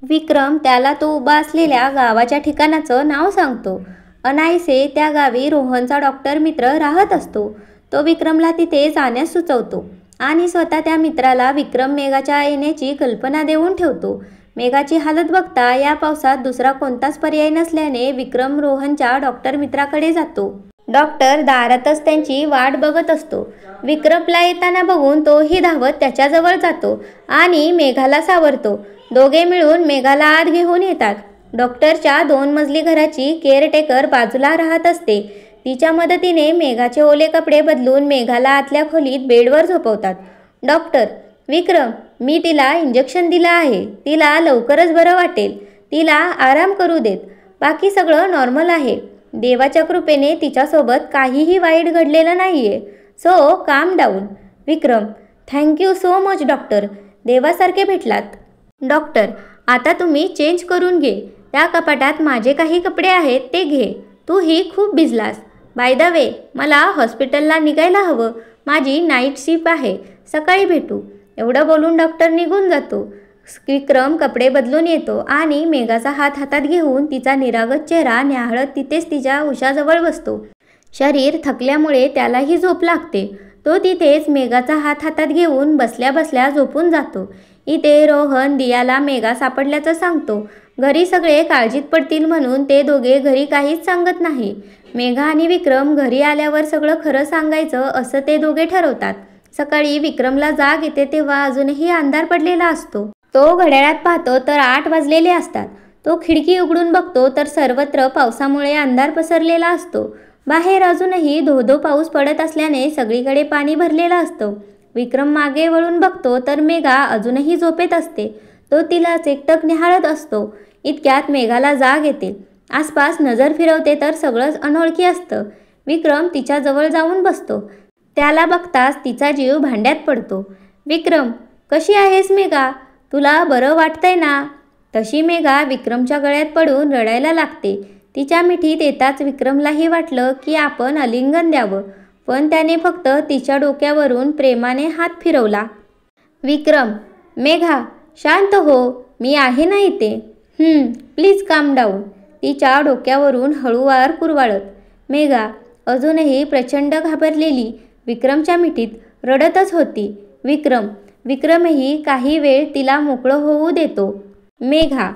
विक्रम त्याला तो उभा असलेल्या गावाच्या ठिकाणाचं नाव सांगतो. अनायसे त्या गावी रोहनचा डॉक्टर मित्र राहत असतो. तो विक्रमला तिथे जाण्यास सुचवतो आणि स्वतः त्या मित्राला विक्रम मेघाच्या येण्याची कल्पना देऊन ठेवतो. मेघाची हालत बघता या पावसात दुसरा कोणताच पर्याय नसल्याने विक्रम रोहनच्या डॉक्टर मित्राकडे जातो. डॉक्टर दारातच त्यांची वाट बघत असतो. विक्रमला येताना बघून तोही धावत त्याच्याजवळ जातो आणि मेघाला सावरतो. दोघे मिळून मेघाला आत घेऊन येतात. डॉक्टरच्या 2 मजली घराची केअरटेकर बाजूला राहत असते. तिच्या मदतीने मेघाचे ओले कपडे बदलून मेघाला आतल्या खोलीत बेडवर झोपवतात. डॉक्टर. विक्रम, मी तिला इंजेक्शन दिलं आहे. तिला लवकरच बरं वाटेल. तिला आराम करू देत. बाकी सगळं नॉर्मल आहे. देवाच्या कृपेने तिच्यासोबत काहीही वाईट घडलेलं नाहीये. So calm down. Vikram. Thank you so much doctor. देवासारखे भेटलात. डॉक्टर. आता तुम्ही चेंज करून घे. त्या कपाटात माझे काही कपडे आहेत ते घे. तूही खूप भिजलास. बाय द वे, मला हॉस्पिटलला निघायला हवं. माझी नाईट शिफ्ट आहे. सकाळी भेटू. एवढं बोलून डॉक्टर निघून जातो. विक्रम कपडे बदलून येतो आणि मेघाचा हात हातात घेऊन तिचा निरागस चेहरा न्याहाळत तिथेच तिच्या उशाजवळ बसतो. शरीर थकल्यामुळे त्यालाही झोप लागते. तो तिथेच मेघाचा हात हातात घेऊन बसल्या बसल्या झोपून जातो. इथे रोहन दियाला मेघा सापडल्याचं सांगतो. घरी सगळे काळजीत पडतील म्हणून ते दोघे घरी काहीच सांगत नाही. मेघा आणि विक्रम घरी आल्यावर सगळं खरं सांगायचं असं ते दोघे ठरवतात. सकाळी विक्रमला जाग येते तेव्हा अजूनही अंधार पडलेला असतो. तो घड्याळात पाहतो तर 8 वाजलेले असतात. तो खिडकी उघडून बघतो तर सर्वत्र पावसामुळे अंधार पसरलेला असतो. बाहेर अजूनही धो-धो पाऊस पडत असल्याने सगळीकडे पाणी भरलेलं असतं. विक्रम मागे वळून बघतो तर मेघा अजूनही झोपेत असते. तो तिला एकटक निहाळत असतो. इतक्यात मेघाला जाग येते. आसपास नजर फिरवते तर सगळंच अनोळखी असतं. विक्रम तिच्या जवळ जाऊन बसतो. त्याला बघताच तिचा जीव भांड्यात पडतो. विक्रम. कशी आहेस मेघा? तुला बरं वाटतंय ना? तशी मेघा विक्रमच्या गळ्यात पडून रडायला लागते. तिच्या मिठीत येताच विक्रमलाही वाटलं की आपण आलिंगन द्यावं, पण त्याने फक्त तिच्या डोक्यावरून प्रेमाने हात फिरवला. विक्रम. मेघा शांत हो, मी आहे ना इथे. प्लीज काम डाऊन. तिच्या डोक्यावरून हळूवार कुरवाळत. मेघा अजूनही प्रचंड घाबरलेली विक्रमच्या मिठीत रडतच होती. विक्रमही काही वेळ तिला मोकळं होऊ देतो. मेघा.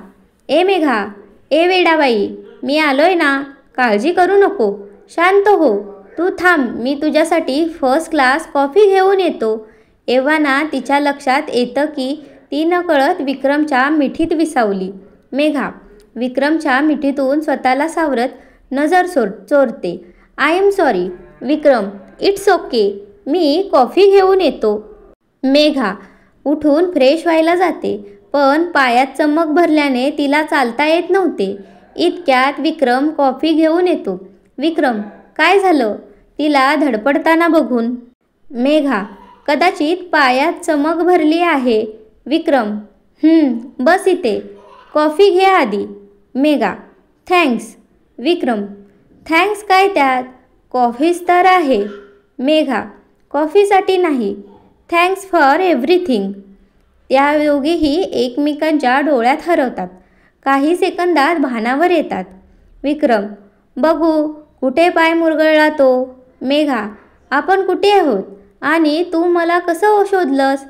ए मेघा, ए वेडाबाई, मी आलोय ना, काळजी करू नको, शांत हो. तू थांब, मी तुझ्यासाठी फर्स्ट क्लास कॉफी घेऊन येतो. एव्हाना तिच्या लक्षात येतं की ती नकळत विक्रमच्या मिठीत विसावली. मेघा विक्रमच्या मिठीतून स्वतःला सावरत नजर चोरते. I am sorry Vikram, it's okay, me coffee घेऊन येतो. मेघा उठून फ्रेश व्हायला जाते, पण पायात चमक भरल्याने तिला चालता येत नव्हते. इतक्यात विक्रम कॉफी घेऊन येतो. विक्रम, काय झालं? तिला धडपडताना बघून मेघा, कदाचित पायात चमक भरली आहे. विक्रम, बस इथे, कॉफी घे आधी. मेघा, थँक्स. विक्रम, थँक्स काय त्यात, कॉफीच तर आहे. मेघा, कॉफीसाठी नाही, थँक्स फॉर एव्हरीथिंग. त्या दोघेही एकमेकांच्या डोळ्यात हरवतात. काही सेकंदात भानावर येतात. विक्रम, बघू कुठे पाय मुरगळला तो. मेघा, आपण कुठे आहोत आणि तू मला कसं शोधलंस?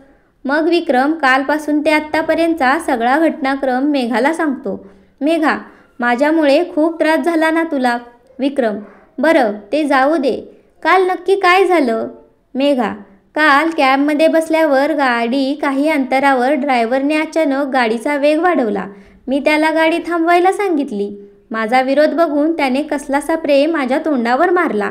मग विक्रम कालपासून ते आत्तापर्यंतचा सगळा घटनाक्रम मेघाला सांगतो. मेघा, माझ्यामुळे खूप त्रास झाला ना तुला? विक्रम, बरं ते जाऊ दे, काल नक्की काय झालं? मेघा, काल कॅबमध्ये बसल्यावर गाडी काही अंतरावर ड्रायव्हरने अचानक गाडीचा वेग वाढवला. मी त्याला गाडी थांबवायला सांगितली. माझा विरोध बघून त्याने कसलासा प्रेम माझ्या तोंडावर मारला.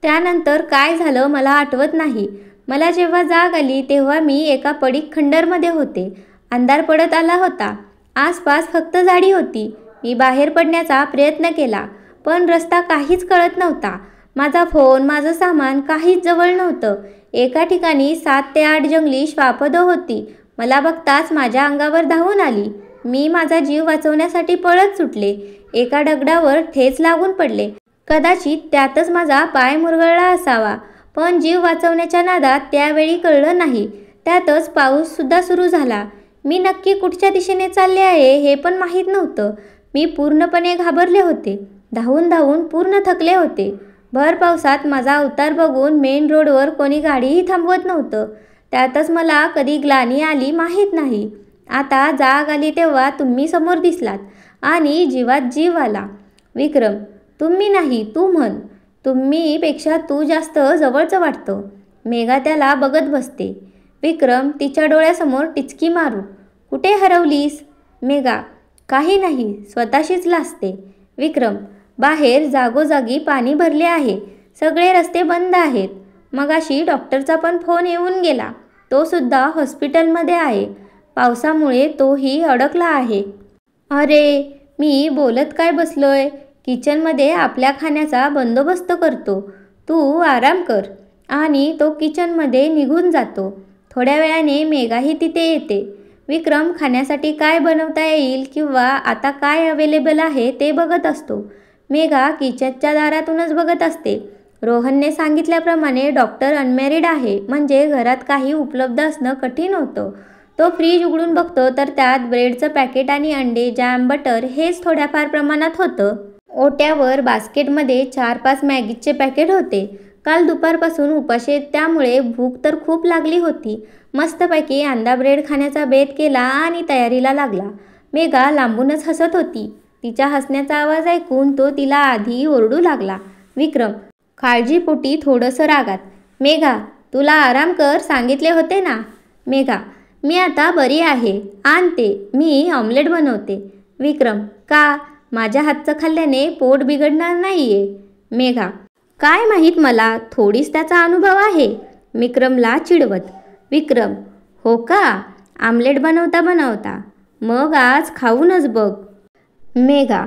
त्यानंतर काय झालं मला आठवत नाही. मला जेव्हा जाग आली तेव्हा मी एका पडीक खंडरमध्ये होते. अंधार पडत आला होता. आसपास फक्त झाडी होती. मी बाहेर पडण्याचा प्रयत्न केला, पण रस्ता काहीच कळत नव्हता. माझा फोन, माझं सामान काहीच जवळ नव्हतं. एका ठिकाणी 7 ते 8 जंगली श्वापदं होती. मला बघताच माझ्या अंगावर धावून आली. मी माझा जीव वाचवण्यासाठी पळत सुटले. एका दगडावर ठेच लागून पडले. कदाचित त्यातच माझा पाय मुरगळला असावा, पण जीव वाचवण्याच्या नादात त्यावेळी कळलं नाही. त्यातच पाऊससुद्धा सुरू झाला. मी नक्की कुठच्या दिशेने चालले आहे हे पण माहीत नव्हतं. मी पूर्णपणे घाबरले होते. धावून धावून पूर्ण थकले होते. भर पावसात माझा अवतार बघून मेन रोडवर कोणी गाडीही थांबवत नव्हतं. त्यातच मला कधी ग्लानी आली माहीत नाही. आता जाग आली तेव्हा तुम्ही समोर दिसलात आणि जीवात जीव आला. विक्रम, तुम्ही नाही, तू म्हण. तुम्ही पेक्षा तू जास्त जवळचं वाटतं. मेघा त्याला बघत बसते. विक्रम तिच्या डोळ्यासमोर टिचकी मारून, कुठे हरवलीस? मेघा, काही नाही, स्वतःशीच लाजते. विक्रम, बाहेर जागोजागी पाणी भरले आहे. सगळे रस्ते बंद आहेत. मगाशी डॉक्टरचा पण फोन येऊन गेला. तो सुद्धा हॉस्पिटलमध्ये आहे. पावसामुळे तोही अडकला आहे. अरे, मी बोलत काय बसलोय. किचनमध्ये आपल्या खाण्याचा बंदोबस्त करतो. तू आराम कर. आणि तो किचनमध्ये निघून जातो. थोड्या वेळाने मेघाही तिथे येते. विक्रम खाण्यासाठी काय बनवता येईल किंवा आता काय अवेलेबल आहे ते बघत असतो. मेघा किचनच्या दारातूनच बघत असते. रोहनने सांगितल्याप्रमाणे डॉक्टर अनमॅरिड आहे, म्हणजे घरात काही उपलब्ध असणं कठीण होतं. तो फ्रीज उघडून बघतो तर त्यात ब्रेडचं पॅकेट आणि अंडे, जॅम, बटर हेच थोड्याफार प्रमाणात होतं. ओट्यावर बास्केटमध्ये 4-5 मॅगीचे पॅकेट होते. काल दुपारपासून उपाशी त्यामुळे भूक तर खूप लागली होती. मस्तपैकी अंडा ब्रेड खाण्याचा बेत केला आणि तयारीला लागला. मेघा लांबूनच हसत होती. तिच्या हसण्याचा आवाज ऐकून तो तिला आधी ओरडू लागला. विक्रम काळजीपोटी थोडंसं रागात, मेघा, तुला आराम कर सांगितले होते ना. मेघा, मी आता बरी आहे, आणते, मी ऑमलेट बनवते. विक्रम, का? माझ्या हातचं खाल्ल्याने पोट बिघडणार नाहीये. मेघा, काय माहीत, मला थोडीच त्याचा अनुभव आहे. विक्रमला चिडवत. विक्रम, हो का? आमलेट बनवता बनवता मग आज खाऊनच बघ. मेघा,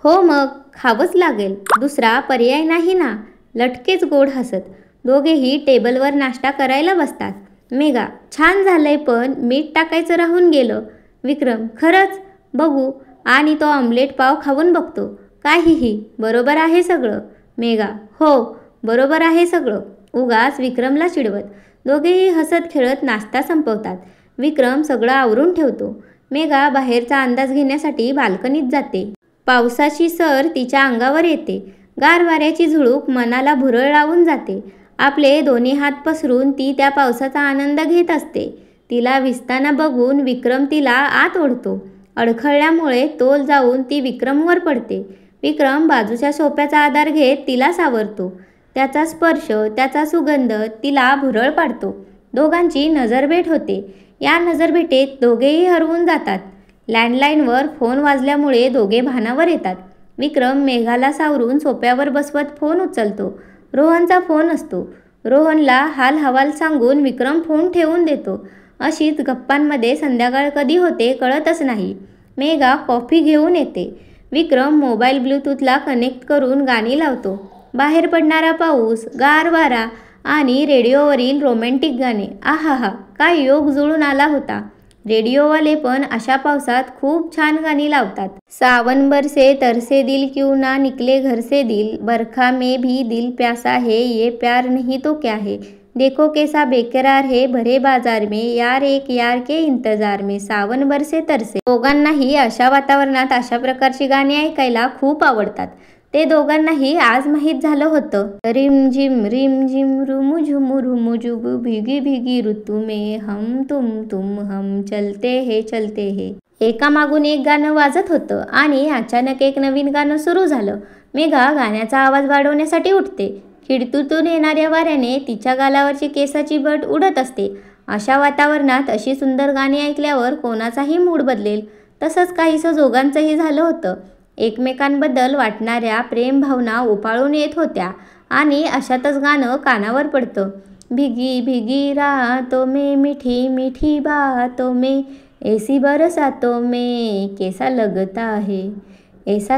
हो मग खावंच लागेल, दुसरा पर्याय नाही ना. लटकेच गोड हसत दोघेही टेबलवर नाश्ता करायला बसतात. मेघा, छान झालंय पण मीठ टाकायचं राहून गेलं. विक्रम, खरंच? बघू. आणि तो ऑमलेट पाव खाऊन बघतो. काहीही बरोबर आहे सगळं. मेघा, हो बरोबर आहे सगळं. उगाच विक्रमला चिडवत दोघेही हसत खेळत नाश्ता संपवतात. विक्रम सगळं आवरून ठेवतो. मेघा बाहेरचा अंदाज घेण्यासाठी बाल्कनीत जाते. पावसाची सर तिच्या अंगावर येते. गार वाऱ्याची झुळूक मनाला भुरळ लावून जाते. आपले दोन्ही हात पसरून ती त्या पावसाचा आनंद घेत असते. तिला भिजताना बघून विक्रम तिला आत ओढतो. अडखळल्यामुळे तोल जाऊन ती विक्रमवर पडते. विक्रम बाजूच्या सोफ्याचा आधार घेत तिला सावरतो. त्याचा स्पर्श, त्याचा सुगंध तिला भुरळ पाडतो. दोघांची नजरभेट होते. या नजरभेटीत दोघेही हरवून जातात. लँडलाईनवर फोन वाजल्यामुळे दोघे भानावर येतात. विक्रम मेघाला सावरून सोफ्यावर बसवत फोन उचलतो. रोहनचा फोन असतो. रोहनला हाल हवाल सांगून विक्रम फोन ठेवून देतो. अशीच गप्पांमध्ये संध्याकाळ कधी होते कळतच नाही. मेघा कॉफी घेऊन येते. विक्रम मोबाईल ब्लूटूथला कनेक्ट करून गाणी लावतो. बाहेर पडणारा पाऊस, गार वारा आणि रेडिओवरील रोमॅन्टिक गाणे. आहाहा, काय योग जुळून आला होता. रेडिओवाले पण अशा पावसात खूप छान गाणी लावतात. सावन बरसे तरसे दिल क्यों ना निकले घर से दिल, बरखा में भी दिल प्यासा है, ये प्यार नहीं तो क्या है, देखो कैसा बेकरार है भरे बाजार में, यार एक यार के इंतजार में. सावन बरसे तरसे. दोघांनाही अशा वातावरणात अशा प्रकारची गाणी ऐकायला खूप आवडतात. ते दोघांनाही आज माहीत झालं होतं. रिमझिम रुमुझुमु भिगी भिगी ऋतू में हम तुम हम चलते हे. एकामागून एक गाणं वाजत होतं आणि अचानक एक नवीन गाणं सुरू झालं. मेघा गाण्याचा आवाज वाढवण्यासाठी उठते. खिडकीतून येणाऱ्या वाऱ्याने तिच्या गालावरची केसाची बट उडत असते. अशा वातावरणात अशी सुंदर गाणी ऐकल्यावर कोणाचाही मूड बदलेल. तसंच काहीसं दोघांचंही झालं होतं. एकमेकांबद्दल वाटणाऱ्या प्रेम भावना उफाळून येत होत्या आणि अशातच गाणं कानावर पडतं. भिगी भिगी रातों में मीठी मीठी बातों में ऐसी बरसातों में कैसा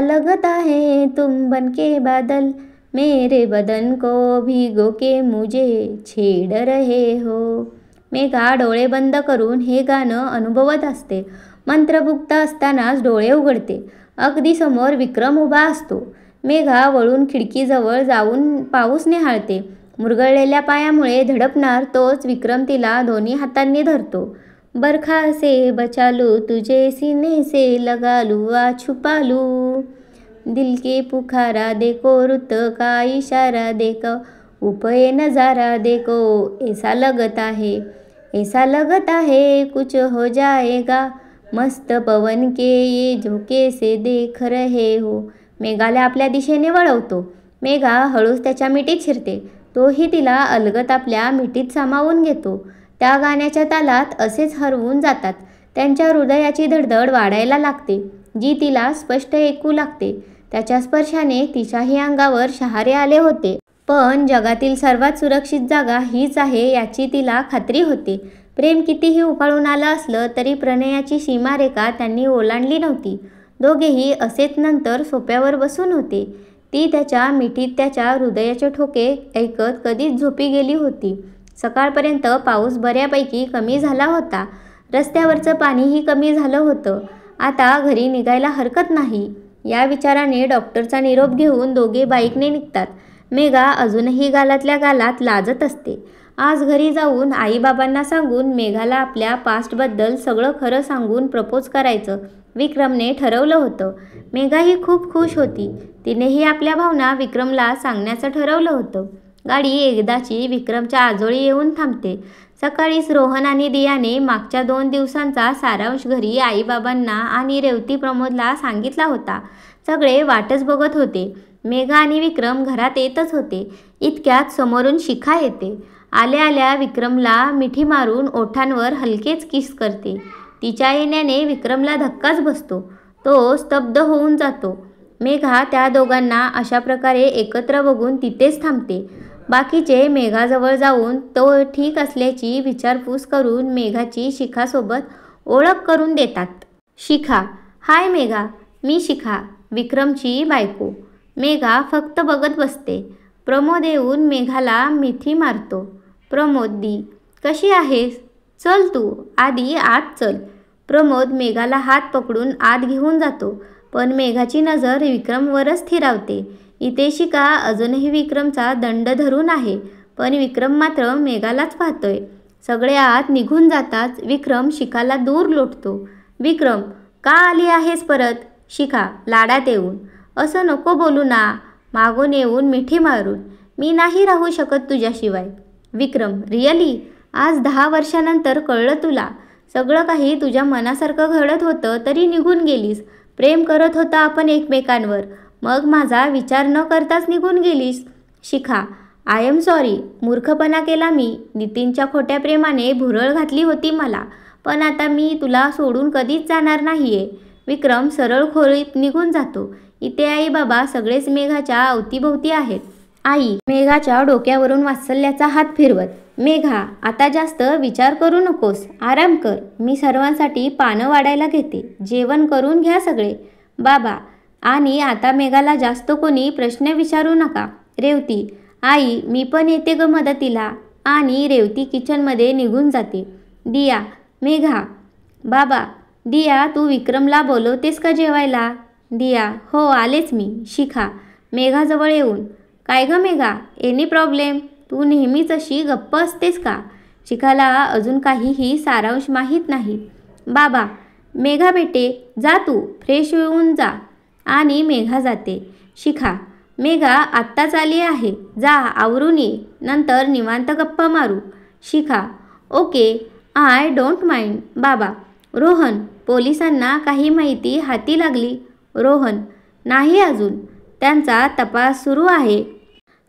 लगता है तुम बनके बादल, मेरे बदन को भिगो के मुझे छेड रहे हो. मेघा डोळे बंद करून हे गाणं अनुभवत असते. मंत्रमुग्ध असतानाच डोळे उघडते. अगदी समोर विक्रम उभा असतो. मेघा वळून खिडकीजवळ जाऊन पाऊस निहाळते. मुरगळलेल्या पायामुळे धडपणार तोच विक्रम तिला दोन्ही हातांनी धरतो. बरखा से बचा लूं तुझे सीने से लगा लूं आ छुपा लूं, दिल के पुकारा देखो रुत का इशारा देखो ऊपर नज़ारा देखो, ऐसा लगता है कुछ हो जाएगा, मस्त पवन के ये झोके से देख रहे हो. मेघाला आपल्या दिशेने वळवतो. मेघा हळूच त्याच्या मिठीत शिरते. तोही तिला अलगत आपल्या मिठीत सामावून घेतो. त्या गाण्याच्या तालात असेच हरवून जातात. त्यांच्या हृदयाची धडधड वाढायला लागते, जी तिला स्पष्ट ऐकू लागते. त्याच्या स्पर्शाने तिच्याही अंगावर शहारे आले होते. पण जगातील सर्वात सुरक्षित जागा हीच आहे याची तिला खात्री होती. प्रेम कितीही उफाळून आलं असलं तरी प्रणयाची सीमारेखा त्यांनी ओलांडली नव्हती. दोघेही असेच नंतर सोफ्यावर बसून होते. ती त्याच्या मिठीत त्याच्या हृदयाचे ठोके ऐकत कधीच झोपी गेली होती. सकाळपर्यंत पाऊस बऱ्यापैकी कमी झाला होता. रस्त्यावरचं पाणीही कमी झालं होतं. आता घरी निघायला हरकत नाही या विचाराने डॉक्टरचा निरोप घेऊन दोघे बाईकने निघतात. मेघा अजूनही गालातल्या गालात लाजत असते. आज घरी जाऊन आईबाबांना सांगून मेघाला आपल्या पास्टबद्दल सगळं खरं सांगून प्रपोज करायचं विक्रमने ठरवलं होतं. मेघाही खूप खुश होती. तिनेही आपल्या भावना विक्रमला सांगण्याचं ठरवलं होतं. गाडी एकदाची विक्रमच्या आजोळी येऊन थांबते. सकाळीच रोहन आणि दियाने मागच्या 2 दिवसांचा सारांश घरी आईबाबांना आणि रेवती प्रमोदला सांगितला होता. सगळे वाटच बघत होते. मेघा आणि विक्रम घरात येतच होते. इतक्यात समोरून शिखा येते. आल्या आल्या विक्रमला मिठी मारून ओठांवर हलकेच किस करते. तिच्या येण्याने विक्रमला धक्काच बसतो. तो स्तब्ध होऊन जातो. मेघा त्या दोघांना अशा प्रकारे एकत्र बघून तिथेच थांबते. बाकीचे मेघाजवळ जाऊन तो ठीक असल्याची विचारपूस करून मेघाची शिखासोबत ओळख करून देतात. शिखा: हाय मेघा, मी शिखा, विक्रमची बायको. मेघा फक्त बघत बसते. प्रमोद येऊन मेघाला मिठी मारतो. प्रमोद: दी, कशी आहेस? चल तू आधी आत चल. प्रमोद मेघाला हात पकडून आत घेऊन जातो. पण मेघाची नजर विक्रमवरच स्थिरावते. इथे शिखा अजूनही विक्रमचा दंड धरून आहे. पण विक्रम मात्र मेघालाच पाहतोय. सगळे आत निघून जाताच विक्रम शिखाला दूर लोटतो. विक्रम: का आली आहेस परत? शिखा लाडात येऊन: असं नको बोलू ना. मागून येऊन मिठी मारून: मी नाही राहू शकत तुझ्याशिवाय. विक्रम: रिअली? आज 10 वर्षानंतर कळलं तुला? सगळं काही तुझ्या मनासारखं घडत होतं तरी निघून गेलीस. प्रेम करत होता आपण एकमेकांवर, मग माझा विचार न करताच निघून गेलीस. Shikha, I am sorry. मूर्खपणा केला मी. नितीनच्या खोट्या प्रेमाने भुरळ घातली होती मला. पण आता मी तुला सोडून कधीच जाणार नाहीये. विक्रम सरळ खोलीत निघून जातो. इथे आई बाबा सगळेच मेघाच्या अवतीभोवती आहेत. आई मेघाच्या डोक्यावरून वात्सल्याचा हात फिरवत, मेघा आता जास्त विचार करू नकोस, आराम कर. मी सर्वांसाठी पानं वाढायला घेते. जेवण करून घ्या सगळे. बाबा, आणि आता मेघाला जास्त कोणी प्रश्न विचारू नका. रेवती, आई मी पण येते ग मदतीला. आणि रेवती किचनमध्ये निघून जाते. दिया, मेघा. बाबा, दिया तू विक्रमला बोलवतेस का जेवायला? दिया, हो आलेच मी. शिखा मेघाजवळ येऊन, काय ग मेघा, एनी प्रॉब्लेम? तू नेहमीच अशी गप्प असतेस का? शिखाला अजून काहीही सारांश माहीत नाही. बाबा, मेघा बेटे जा तू फ्रेश होऊन जा. आणि मेघा जाते. शिखा, मेघा आत्ताच आली आहे, जा आवरून ये, नंतर निवांत गप्पा मारू. Shikha, okay, I don't mind. बाबा, रोहन, पोलिसांना काही माहिती हाती लागली? रोहन, नाही अजून, त्यांचा तपास सुरू आहे.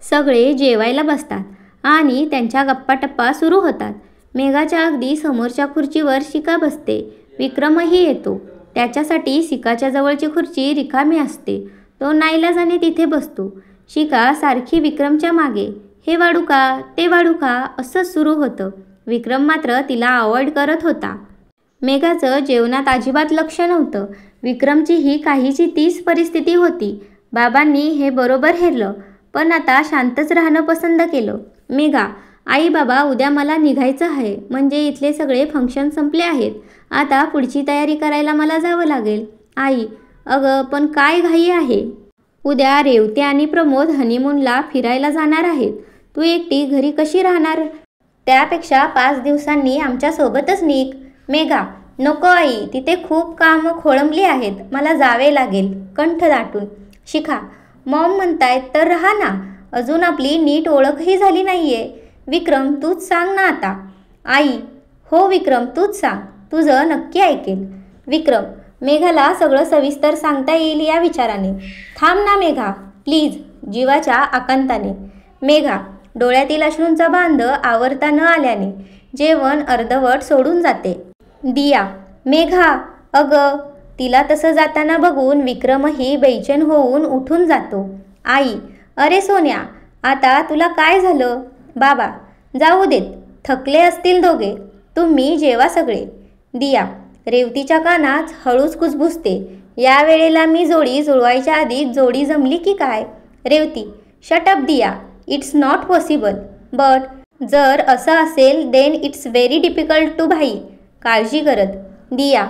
सगळे जेवायला बसतात आणि त्यांच्या गप्पाटप्पा सुरू होतात. मेघाच्या अगदी समोरच्या खुर्चीवर शिखा बसते. विक्रमही येतो. त्याच्यासाठी शिखाच्या जवळची खुर्ची रिकामी असते. तो नाईलाजाने तिथे बसतो. शिखा सारखी विक्रमच्या मागे, हे वाढू का, ते वाढू का, असंच सुरू होतं. विक्रम मात्र तिला अवॉइड करत होता. मेघाचं जेवणात अजिबात लक्ष नव्हतं. विक्रमचीही काहीची तीच परिस्थिती होती. बाबांनी हे बरोबर हेरलं, पण आता शांतच राहणं पसंत केलं. मेघा, आई बाबा उद्या मला निघायचं आहे, म्हणजे इथले सगळे फंक्शन संपले आहेत. आता पुढची तयारी करायला मला जावं लागेल. आई, अगं पण काय घाई आहे? उद्या रेवती आणि प्रमोद हनीमूनला फिरायला जाणार आहेत. तू एकटी घरी कशी राहणार? त्यापेक्षा 5 दिवसांनी आमच्यासोबतच निघ. मेघा, नको आई, तिथे खूप कामं खोळंबली आहेत, मला जावे लागेल. कंठ दाटून. शिखा, मॉम म्हणतायत तर राहा ना, अजून आपली नीट ओळखही झाली नाहीये. विक्रम तूच सांग ना आता. आई, हो विक्रम तूच सांग, तुझं नक्की ऐकेल. विक्रम मेघाला सगळं सविस्तर सांगता येईल या विचाराने. थांब ना मेघा प्लीज, जीवाच्या आकांताने. मेघा डोळ्यातील अश्रूंचा बांध आवरता न आल्याने जेवण अर्धवट सोडून जाते. दिया, मेघा, अगं. तिला तसं जाताना बघून विक्रमही बेचैन होऊन उठून जातो. आई, अरे सोन्या, आता तुला काय झालं? बाबा, जाऊ देत, थकले असतील दोघे, तुम्ही जेवा सगळे. दिया रेवतीच्या कानात हळूच कुजबुजते, या वेळेला मी जोडी जुळवायच्या आधी जोडी जमली की काय? Revati, shut up Diya, it's not possible. But जर असं असेल then it's very difficult to भाई. काळजी करत. दिया,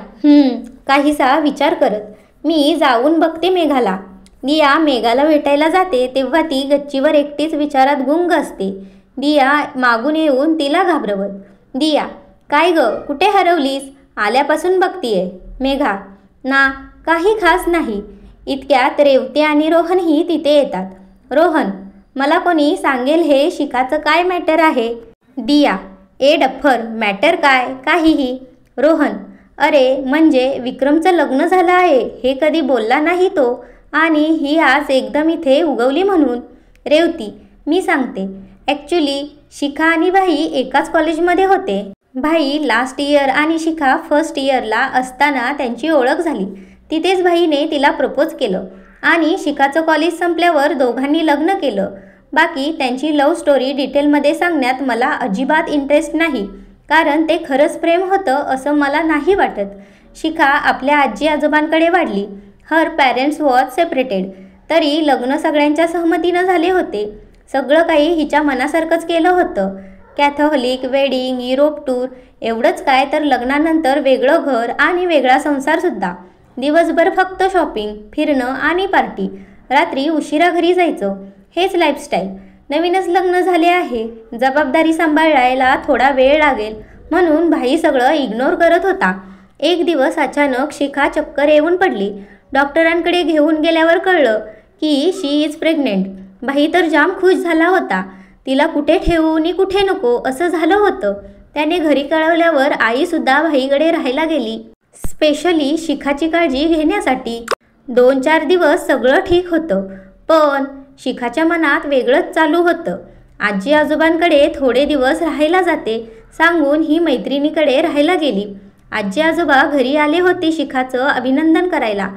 काहीसा विचार करत, मी जाऊन बघते मेघाला. दिया मेघाला भेटायला जाते तेव्हा ती गच्चीवर एकटीच विचारात गुंग असते. दिया मागून येऊन तिला घाबरवत, दिया, काय ग, कुठे हरवलीस? आल्यापासून बघतीये. मेघा, ना, काही खास नाही. इतक्यात रेवती आणि रोहनही तिथे येतात. रोहन, मला कोणी सांगेल हे शिखाचं काय मॅटर आहे? दिया, ए डफर, मॅटर काय? काहीही. रोहन, अरे म्हणजे विक्रमचं लग्न झालं आहे हे कधी बोलला नाही तो, आणि ही आज एकदम इथे उगवली म्हणून. रेवती, मी सांगते. ॲक्च्युली शिखा आणि भाई एकाच कॉलेजमध्ये होते. भाई लास्ट इयर आणि शिखा फर्स्ट इयरला असताना त्यांची ओळख झाली. तिथेच भाईने तिला प्रपोज केलं आणि शिखाचं कॉलेज संपल्यावर दोघांनी लग्न केलं. बाकी त्यांची लव्ह स्टोरी डिटेलमध्ये सांगण्यात मला अजिबात इंटरेस्ट नाही, कारण ते खरंच प्रेम होतं असं मला नाही वाटत. शिखा आपल्या आजी आजोबांकडे वाढली. हर पॅरेंट्स वॉज सेपरेटेड. तरी लग्न सगळ्यांच्या सहमतीनं झाले होते. सगळं काही हिच्या मनासारखंच केलं होतं. कॅथोलिक, वेडिंग, युरोप टूर, एवढंच काय तर लग्नानंतर वेगळं घर आणि वेगळा संसारसुद्धा. दिवसभर फक्त शॉपिंग, फिरणं आणि पार्टी, रात्री उशिरा घरी जायचं, हेच लाईफस्टाईल. नवीनच लग्न झाले आहे, जबाबदारी सांभाळायला थोडा वेळ लागेल म्हणून भाई सगळं इग्नोर करत होता. एक दिवस अचानक शिखा चक्कर येऊन पडली. डॉक्टरांकडे घेऊन गेल्यावर कळलं की शी इज प्रेग्नेंट. भाई तर जाम खुश झाला होता. तिला कुठे ठेवू नि कुठे नको असं झालं होतं. त्याने घरी कळवल्यावर आईसुद्धा भाईकडे राहायला गेली, स्पेशली शिखाची काळजी घेण्यासाठी. 2-4 दिवस सगळं ठीक होतं, पण शिखाच्या मनात वेगळंच चालू होतं. आजी आजोबांकडे थोडे दिवस राहायला जाते सांगून ही मैत्रिणीकडे राहायला गेली. आजी आजोबा घरी आले होते शिखाचं अभिनंदन करायला.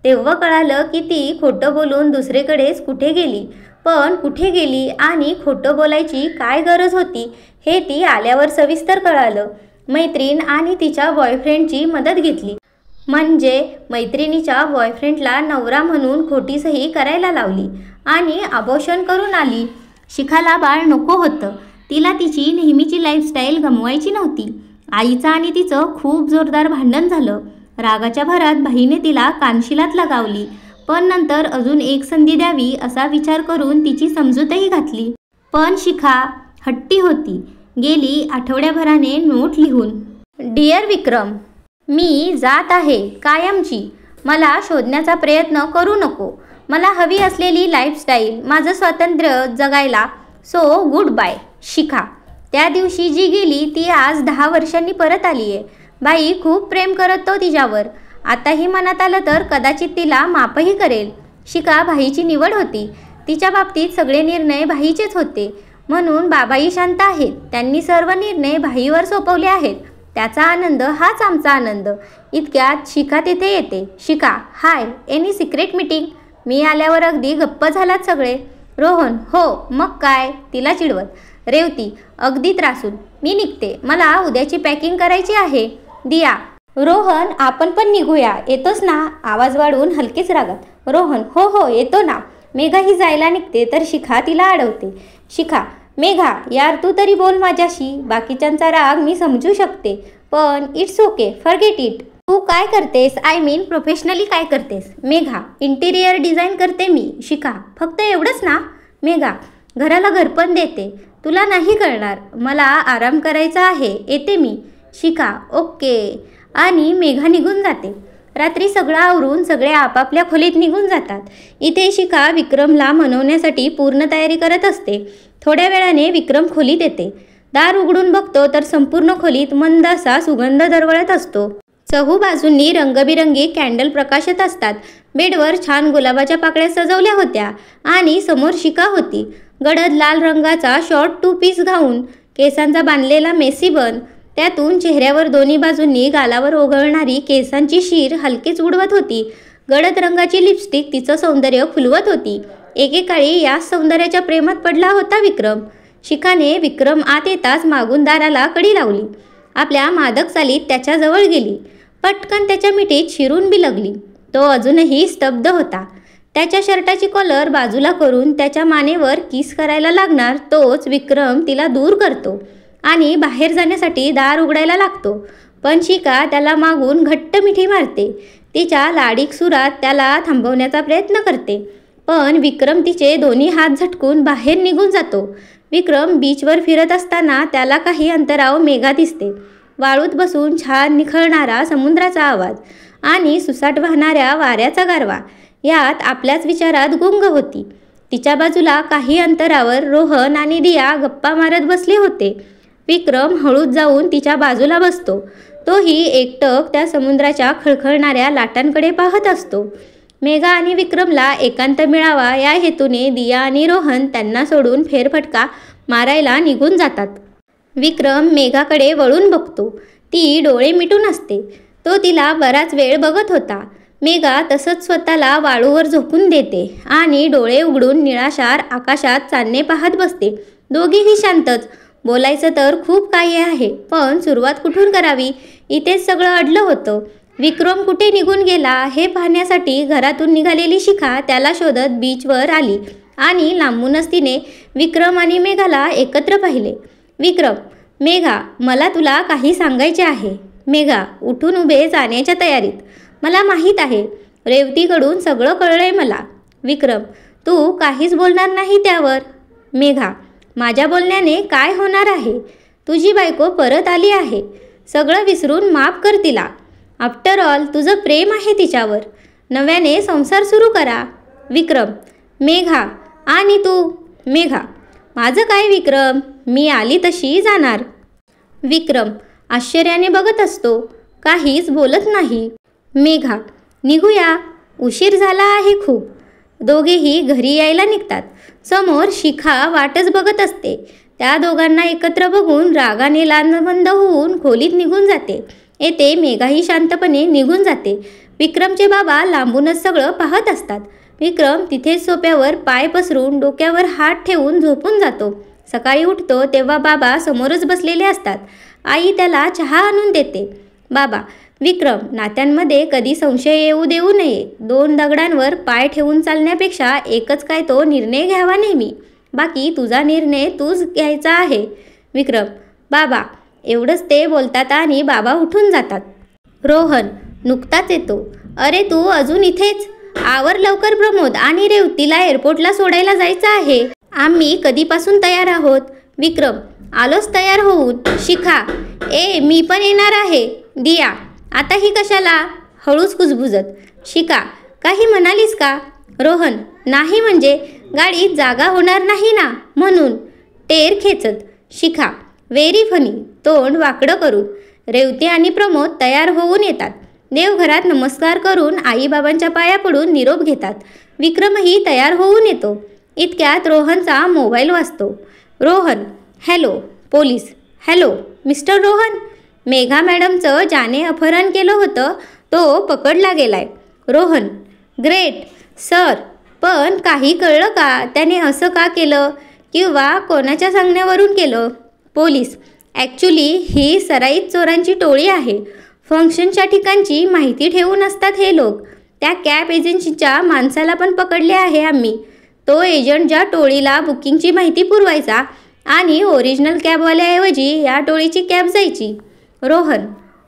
तेव्हा कळालं की ती खोटं बोलून दुसरीकडेच कुठे गेली. पण कुठे गेली आणि खोटं बोलायची काय गरज होती हे ती आल्यावर सविस्तर कळालं. मैत्रीण आणि तिच्या बॉयफ्रेंडची मदत घेतली, म्हणजे मैत्रिणीच्या बॉयफ्रेंडला नवरा म्हणून खोटी सही करायला लावली आणि अबॉर्शन करून आली. शिखाला बाळ नको होतं. तिला तिची नेहमीची लाईफस्टाईल गमवायची नव्हती. आईचं आणि तिचं खूप जोरदार भांडण झालं. रागाच्या भरात भाईने तिला कानशिलात लगावली, पण नंतर अजून एक संधी द्यावी असा विचार करून तिची समजूतही घातली. पण शिखा हट्टी होती. गेली आठवड्याभराने नोट लिहून, डिअर विक्रम, मी जात आहे कायमची. मला शोधण्याचा प्रयत्न करू नको. मला हवी असलेली लाईफस्टाईल, माझं स्वातंत्र्य जगायला. So good bye Shikha. त्या दिवशी जी गेली ती आज 10 वर्षांनी परत आली आहे. बाई खूप प्रेम करत तो तिच्यावर. आताही मनात आलं तर कदाचित तिला माफही करेल. शिखा भाईची निवड होती. तिच्या बाबतीत सगळे निर्णय भाईचेच होते, म्हणून बाबाही शांत आहेत. त्यांनी सर्व निर्णय भाईवर सोपवले आहेत. त्याचा आनंद हाच आमचा आनंद. इतक्यात शिखा तिथे येते. शिखा, हाय, एनी सिक्रेट मीटिंग? मी आल्यावर अगदी गप्प झालात सगळे. रोहन, हो मग काय, तिला चिडवत. रेवती, अगदी त्रासून. मी निघते, मला उद्याची पॅकिंग करायची आहे. दिया, रोहन आपण पण निघूया, येतोस ना? आवाज वाढवून हलकेच रागात. रोहन, हो हो येतो ना. मेघा ही जायला निघते तर शिखा तिला अडवते. शिखा, मेघा यार तू तरी बोल माझ्याशी. बाकीच्यांचा राग मी समजू शकते, पण इट्स ओके, फॉरगेट इट. तू काय करतेस? आय मीन प्रोफेशनली काय करतेस? मेघा, इंटिरियर डिझाईन करते मी. शिखा, फक्त एवढंच ना? मेघा, घराला घरपण देते. तुला नाही कळणार, मला आराम करायचा आहे, येते मी. शिखा, ओके. आणि मेघा निघून जाते. रात्री सगळं आवरून सगळे आपापल्या खोलीत निघून जातात. इथे शिखा विक्रमला मनवण्यासाठी पूर्ण तयारी करत असते. थोड्या वेळाने विक्रम खोलीत येते. दार उघडून बघतो तर संपूर्ण खोलीत मंद असा सुगंध दरवळत असतो. चहूबाजूंनी रंगबिरंगी कॅन्डल प्रकाशत असतात. बेडवर छान गुलाबाच्या पाकळ्या सजवल्या होत्या आणि समोर शिखा होती. गडद लाल रंगाचा शॉर्ट 2 पीस गाऊन, केसांचा बांधलेला मेसी बन, त्यातून चेहऱ्यावर दोन्ही बाजूंनी गालावर ओघळणारी केसांची शीर हलकेच उडवत होती. गडद रंगाची लिपस्टिक तिचं सौंदर्य फुलवत होती. एकेकाळी या सौंदर्याच्या प्रेमात पडला होता विक्रम. शिखाने विक्रम आत येताच मागून दाराला कडी लावली. आपल्या मादक चालीत त्याच्याजवळ गेली. पटकन त्याच्या मिठीत शिरून बिलगली. तो अजूनही स्तब्ध होता. त्याच्या शर्टाची कॉलर बाजूला करून त्याच्या मानेवर किस करायला लागणार तोच विक्रम तिला दूर करतो आणि बाहेर जाण्यासाठी दार उघडायला लागतो. पण शिखा त्याला मागून घट्ट मिठी मारते. तिच्या लाडीक सुरात त्याला थांबवण्याचा प्रयत्न करते, पण विक्रम तिचे दोन्ही हात झटकून बाहेर निघून जातो. विक्रम बीचवर फिरत असताना त्याला काही अंतरावर मेघा दिसते. वाळूत बसून छान निखळणारा समुद्राचा आवाज आणि सुसाट वाहणाऱ्या वाऱ्याचा गारवा यात आपल्याच विचारात गुंग होती. तिच्या बाजूला काही अंतरावर रोहन आणि दिया गप्पा मारत बसले होते. विक्रम हळूच जाऊन तिच्या बाजूला बसतो. तोही एकटक त्या समुद्राच्या खळखळणाऱ्या लाटांकडे पाहत असतो. मेघा आणि विक्रमला एकांत मिळावा या हेतूने दिया आणि रोहन त्यांना सोडून फेरफटका मारायला निघून जातात. विक्रम मेघाकडे वळून बघतो. ती डोळे मिटून असते. तो तिला बराच वेळ बघत होता. मेघा तसंच स्वतःला वाळूवर झोकून देते आणि डोळे उघडून निळाशार आकाशात चांदणे पाहत बसते. दोघीही शांतच. बोलायचं तर खूप काही आहे, पण सुरुवात कुठून करावी इथेच सगळं अडलं होतं. विक्रम कुठे निघून गेला हे पाहण्यासाठी घरातून निघालेली शिखा त्याला शोधत बीचवर आली आणि लांबूनच तिने विक्रम आणि मेघाला एकत्र पाहिले. विक्रम, मेघा, मला तुला काही सांगायचे आहे. मेघा उठून उभे जाण्याच्या तयारीत. मला माहीत आहे, रेवतीकडून सगळं कळलंय मला. विक्रम, तू काहीच बोलणार नाही त्यावर. मेघा, माझ्या बोलण्याने काय होणार आहे? तुझी बायको परत आली आहे. सगळं विसरून माफ कर तिला. आफ्टर ऑल तुझं प्रेम आहे तिच्यावर. नव्याने संसार सुरू करा. विक्रम, मेघा आणि तू. मेघा, माझं काय विक्रम, मी आली तशी जाणार. विक्रम आश्चर्याने बघत असतो, काहीच बोलत नाही. मेघा, निघूया, उशीर झाला आहे खूप. दोघेही घरी यायला निघतात. समोर शिखा वाटच बघत असते. त्या दोघांना एकत्र बघून रागाने लांबंद होऊन खोलीत निघून जाते. येथे मेघाही शांतपणे निघून जाते. विक्रमचे बाबा लांबूनच सगळं पाहत असतात. विक्रम तिथेच सोफ्यावर पाय पसरून डोक्यावर हात ठेवून झोपून जातो. सकाळी उठतो तेव्हा बाबा समोरच बसलेले असतात. आई त्याला चहा आणून देते. बाबा, विक्रम, नात्यांमध्ये कधी संशय येऊ देऊ नये. 2 दगडांवर पाय ठेवून चालण्यापेक्षा एकच काय तो निर्णय घ्यावा नेहमी. बाकी तुझा निर्णय तूच घ्यायचा आहे. विक्रम, बाबा, एवढंच ते बोलतात आणि बाबा उठून जातात. रोहन नुकताच येतो. अरे तू अजून इथेच? आवर लवकर प्रमोद आणि रेवतीला एअरपोर्टला सोडायला जायचं आहे. आम्ही कधीपासून तयार आहोत. विक्रम, आलोच तयार होऊन. शिखा, मी पण येणार आहे. दिया, आता ही कशाला? हळूच कुजबुजत. शिखा, काही म्हणालीस का? रोहन, नाही म्हणजे गाडीत जागा होणार नाही ना म्हणून. टेर खेचत. शिखा, व्हेरी फनी, तोंड वाकडं करून. रेवती आणि प्रमोद तयार होऊन येतात. देवघरात नमस्कार करून आईबाबांच्या पाया पडून निरोप घेतात. विक्रमही तयार होऊन येतो. इतक्यात रोहनचा मोबाईल वाजतो. Rohan, hello. Police, hello mister Rohan. Megha मॅडमचं ज्याने अपहरण केलं होतं तो पकडला गेलाय. रोहन, ग्रेट सर, पण काही कळलं का त्याने असं का केलं किंवा कोणाच्या सांगण्यावरून केलं? पोलीस, ॲक्च्युली ही सराईत चोरांची टोळी आहे. फंक्शनच्या ठिकाणची माहिती ठेवून असतात हे लोक. त्या कॅब एजन्सीच्या माणसाला पण पकडले आहे आम्ही. तो एजंट ज्या टोळीला बुकिंगची माहिती पुरवायचा आणि ओरिजिनल कॅबवाल्याऐवजी या टोळीची कॅब जायची. रोहन,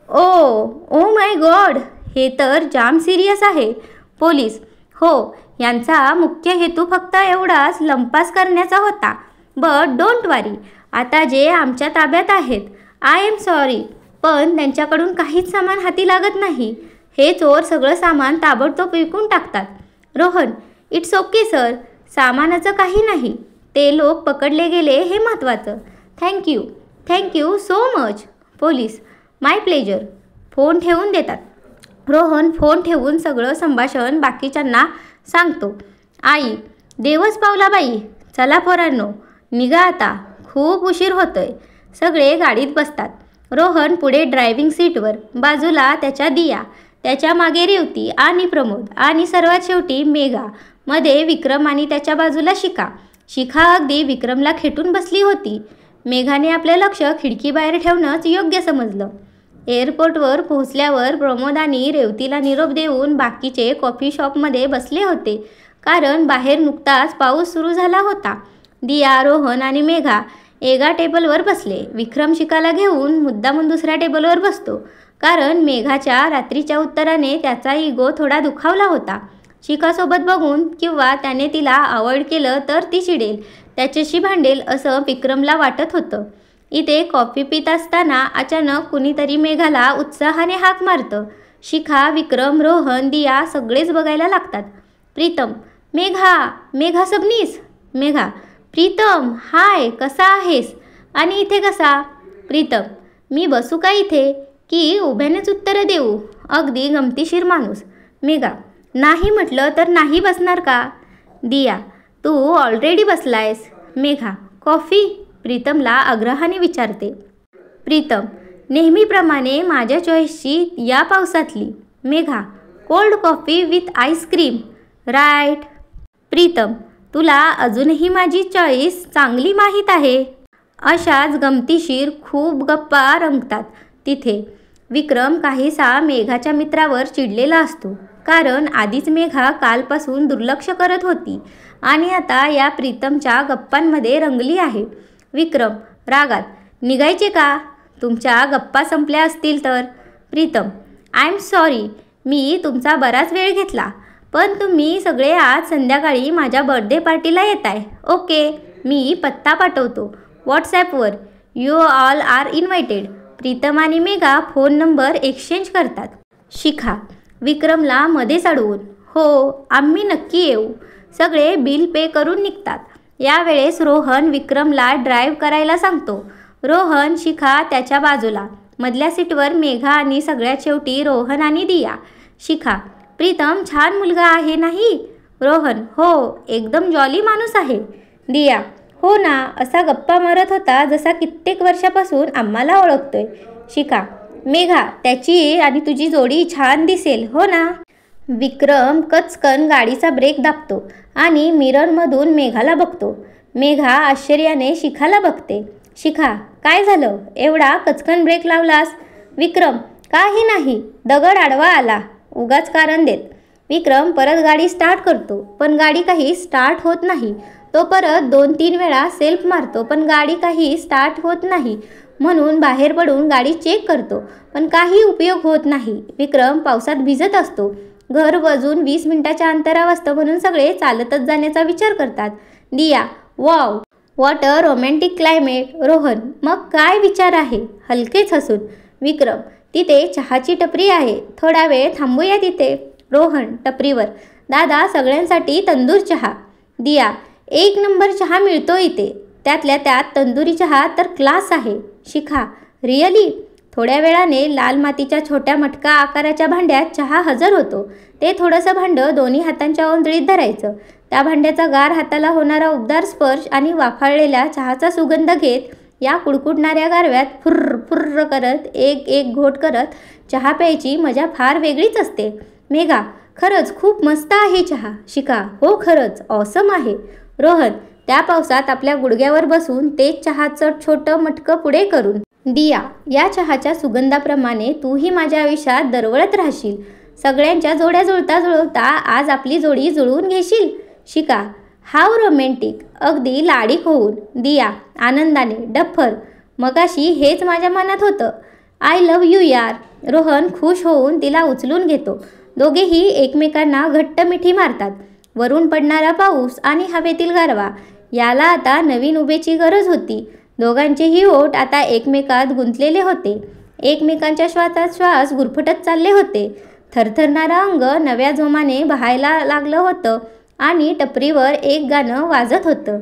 ओ माय गॉड, हे तर जाम सिरियस आहे. पोलीस, हो, यांचा मुख्य हेतू फक्त एवढाच लंपास करण्याचा होता. बट डोंट वरी, आता जे आमच्या ताब्यात आहेत. आय एम सॉरी, पण त्यांच्याकडून काहीच सामान हाती लागत नाही. हे चोर सगळं सामान ताबडतोब विकून टाकतात. रोहन, इट्स ओके सर, सामानाचं काही नाही. ते लोक पकडले गेले हे महत्त्वाचं. Thank you so much. पोलीस, माय प्लेजर. फोन ठेवून देतात. रोहन फोन ठेवून सगळं संभाषण बाकीच्यांना सांगतो. आई, देवच पावला बाई. चला पोरांनो, निघा आता, खूप उशीर होतोय. सगळे गाडीत बसतात. रोहन पुढे ड्रायव्हिंग सीटवर, बाजूला त्याच्या दिया, त्याच्या मागे रेवती आणि प्रमोद आणि सर्वात शेवटी मेघा, मध्ये विक्रम आणि त्याच्या बाजूला शिखा अगदी विक्रमला खेटून बसली होती. मेघाने आपलं लक्ष खिडकीबाहेर ठेवणंच योग्य समजलं. एअरपोर्टवर पोहोचल्यावर प्रमोद आणि रेवतीला निरोप देऊन बाकीचे कॉफी शॉपमध्ये बसले होते, कारण बाहेर नुकताच पाऊस सुरू झाला होता. दिया, रोहन आणि मेघा एका टेबलवर बसले. विक्रम शिखाला घेऊन मुद्दामून दुसऱ्या टेबलवर बसतो, कारण मेघाच्या रात्रीच्या उत्तराने त्याचा इगो थोडा दुखावला होता. शिखासोबत बघून किंवा त्याने तिला अवॉइड केलं तर ती चिडेल, त्याच्याशी भांडेल असं विक्रमला वाटत होतं. इथे कॉफी पित असताना अचानक कुणीतरी मेघाला उत्साहाने हाक मारतं. शिखा, विक्रम, रोहन, दिया सगळेच बघायला लागतात. प्रीतम, मेघा सबनीस. मेघा, प्रीतम, हाय, कसा आहेस? आणि इथे कसा? प्रीतम, मी बसू का इथे की उभ्यानेच उत्तरं देऊ? अगदी गमतीशीर माणूस. मेघा, नाही म्हटलं तर नाही बसणार का? दिया, तू ऑलरेडी बसलायस. मेघा, कॉफी? प्रीतमला आग्रहाने विचारते. प्रीतम, नेहमीप्रमाणे माझ्या चॉईसची या पावसातली. Megha, cold coffee with ice cream, right. Pritam, तुला अजूनही माझी चॉईस चांगली माहीत आहे. अशाच गमतीशीर खूप गप्पा रंगतात तिथे. विक्रम काहीसा मेघाच्या मित्रावर चिडलेला असतो, कारण आधीच मेघा कालपासून दुर्लक्ष करत होती आणि आता या प्रीतमच्या गप्पांमध्ये रंगली आहे. विक्रम रागात, निघायचे का? तुमच्या गप्पा संपल्या असतील तर. प्रीतम, आय एम सॉरी, मी तुमचा बराच वेळ घेतला, पण तुम्ही सगळे आज संध्याकाळी माझ्या बर्थडे पार्टीला येत आहे. ओके, मी पत्ता पाठवतो व्हॉट्सॲपवर. You all are invited. Pritam आणि मेघा फोन नंबर एक्सचेंज करतात. शिखा विक्रमला मध्येच अडवून, हो, आम्ही नक्की येऊ. सगळे बिल पे करून निघतात. यावेळेस रोहन विक्रमला ड्राईव्ह करायला सांगतो. रोहन, शिखा त्याच्या बाजूला. मधल्या सीटवर मेघा आणि सगळ्यात शेवटी रोहन आणि दिया. शिखा, प्रीतम छान मुलगा आहे नाही? रोहन, हो, एकदम जॉली माणूस आहे. दिया, हो ना, असा गप्पा मारत होता जसा कित्येक वर्षापासून आम्हाला ओळखतोय. शिखा, मेघा, त्याची आणि तुझी जोडी छान दिसेल, हो ना? विक्रम कचकन गाडीचा ब्रेक दाबतो आणि मिररमधून मेघाला बघतो. मेघा आश्चर्याने शिखाला बघते. शिखा, काय झालं? एवढा कचकन ब्रेक लावलास? विक्रम, काही नाही, दगड आडवा आला, उगाच कारण देत. विक्रम परत गाडी स्टार्ट करतो, पण गाडी काही स्टार्ट होत नाही. तो परत 2-3 वेळा सेल्फ मारतो, पण गाडी काही स्टार्ट होत नाही. म्हणून बाहेर पडून गाडी चेक करतो, पण काही उपयोग होत नाही. विक्रम पावसात भिजत असतो. घर अजून 20 मिनिटाच्या अंतरावर असतं, म्हणून सगळे चालतच जाण्याचा विचार करतात. Diya, wow, what a romantic climate. Rohan, मग काय विचार आहे? हलकेच हसून. विक्रम, तिथे चहाची टपरी आहे, थोडा वेळ थांबूया तिथे. रोहन टपरीवर, दादा सगळ्यांसाठी तंदूर चहा. दिया, 1 नंबर चहा मिळतो इथे, त्यातल्या त्यात तंदुरी चहा तर क्लास आहे. शिखा, रिअली? थोड्या वेळाने लाल मातीच्या छोट्या मटका आकाराच्या भांड्यात चहा हजर होतो. ते थोडंसं भांडं दोन्ही हातांच्या ओंजळीत धरायचं. त्या भांड्याचा गार हाताला होणारा उबदार स्पर्श आणि वाफाळलेल्या चहाचा सुगंध घेत या कुडकुडणाऱ्या गारव्यात फुर्र फुर्र करत एक एक घोट करत चहा प्यायची मजा फार वेगळीच असते. मेघा, खरंच खूप मस्त आहे चहा. शिखा, हो खरंच ऑसम आहे. रोहन, त्या पावसात आपल्या गुडघ्यावर बसून तेच चहाचं छोटं मटकं पुढे करून. दिया, या चहाच्या सुगंधाप्रमाणे तूही माझ्या आयुष्यात दरवळत राहशील. सगळ्यांच्या जोड्या जुळता जुळवता आज आपली जोडी जुळवून घेशील. शिखा, हाव रोमॅन्टिक, अगदी लाडीक होऊन. दिया आनंदाने, डफर, मगाशी हेच माझ्या मनात होतं. आय लव्ह यू यार. रोहन खुश होऊन तिला उचलून घेतो. दोघेही एकमेकांना घट्ट मिठी मारतात. वरून पडणारा पाऊस आणि हवेतील गारवा याला आता नवीन उभेची गरज होती. दोघांचेही ओठ आता एकमेकात गुंतलेले होते. एकमेकांच्या श्वासात श्वास गुरफटत चालले होते. थरथरणारं अंग नव्या जोमाने बहायला लागलं होतं आणि टपरीवर एक गाणं वाजत होतं.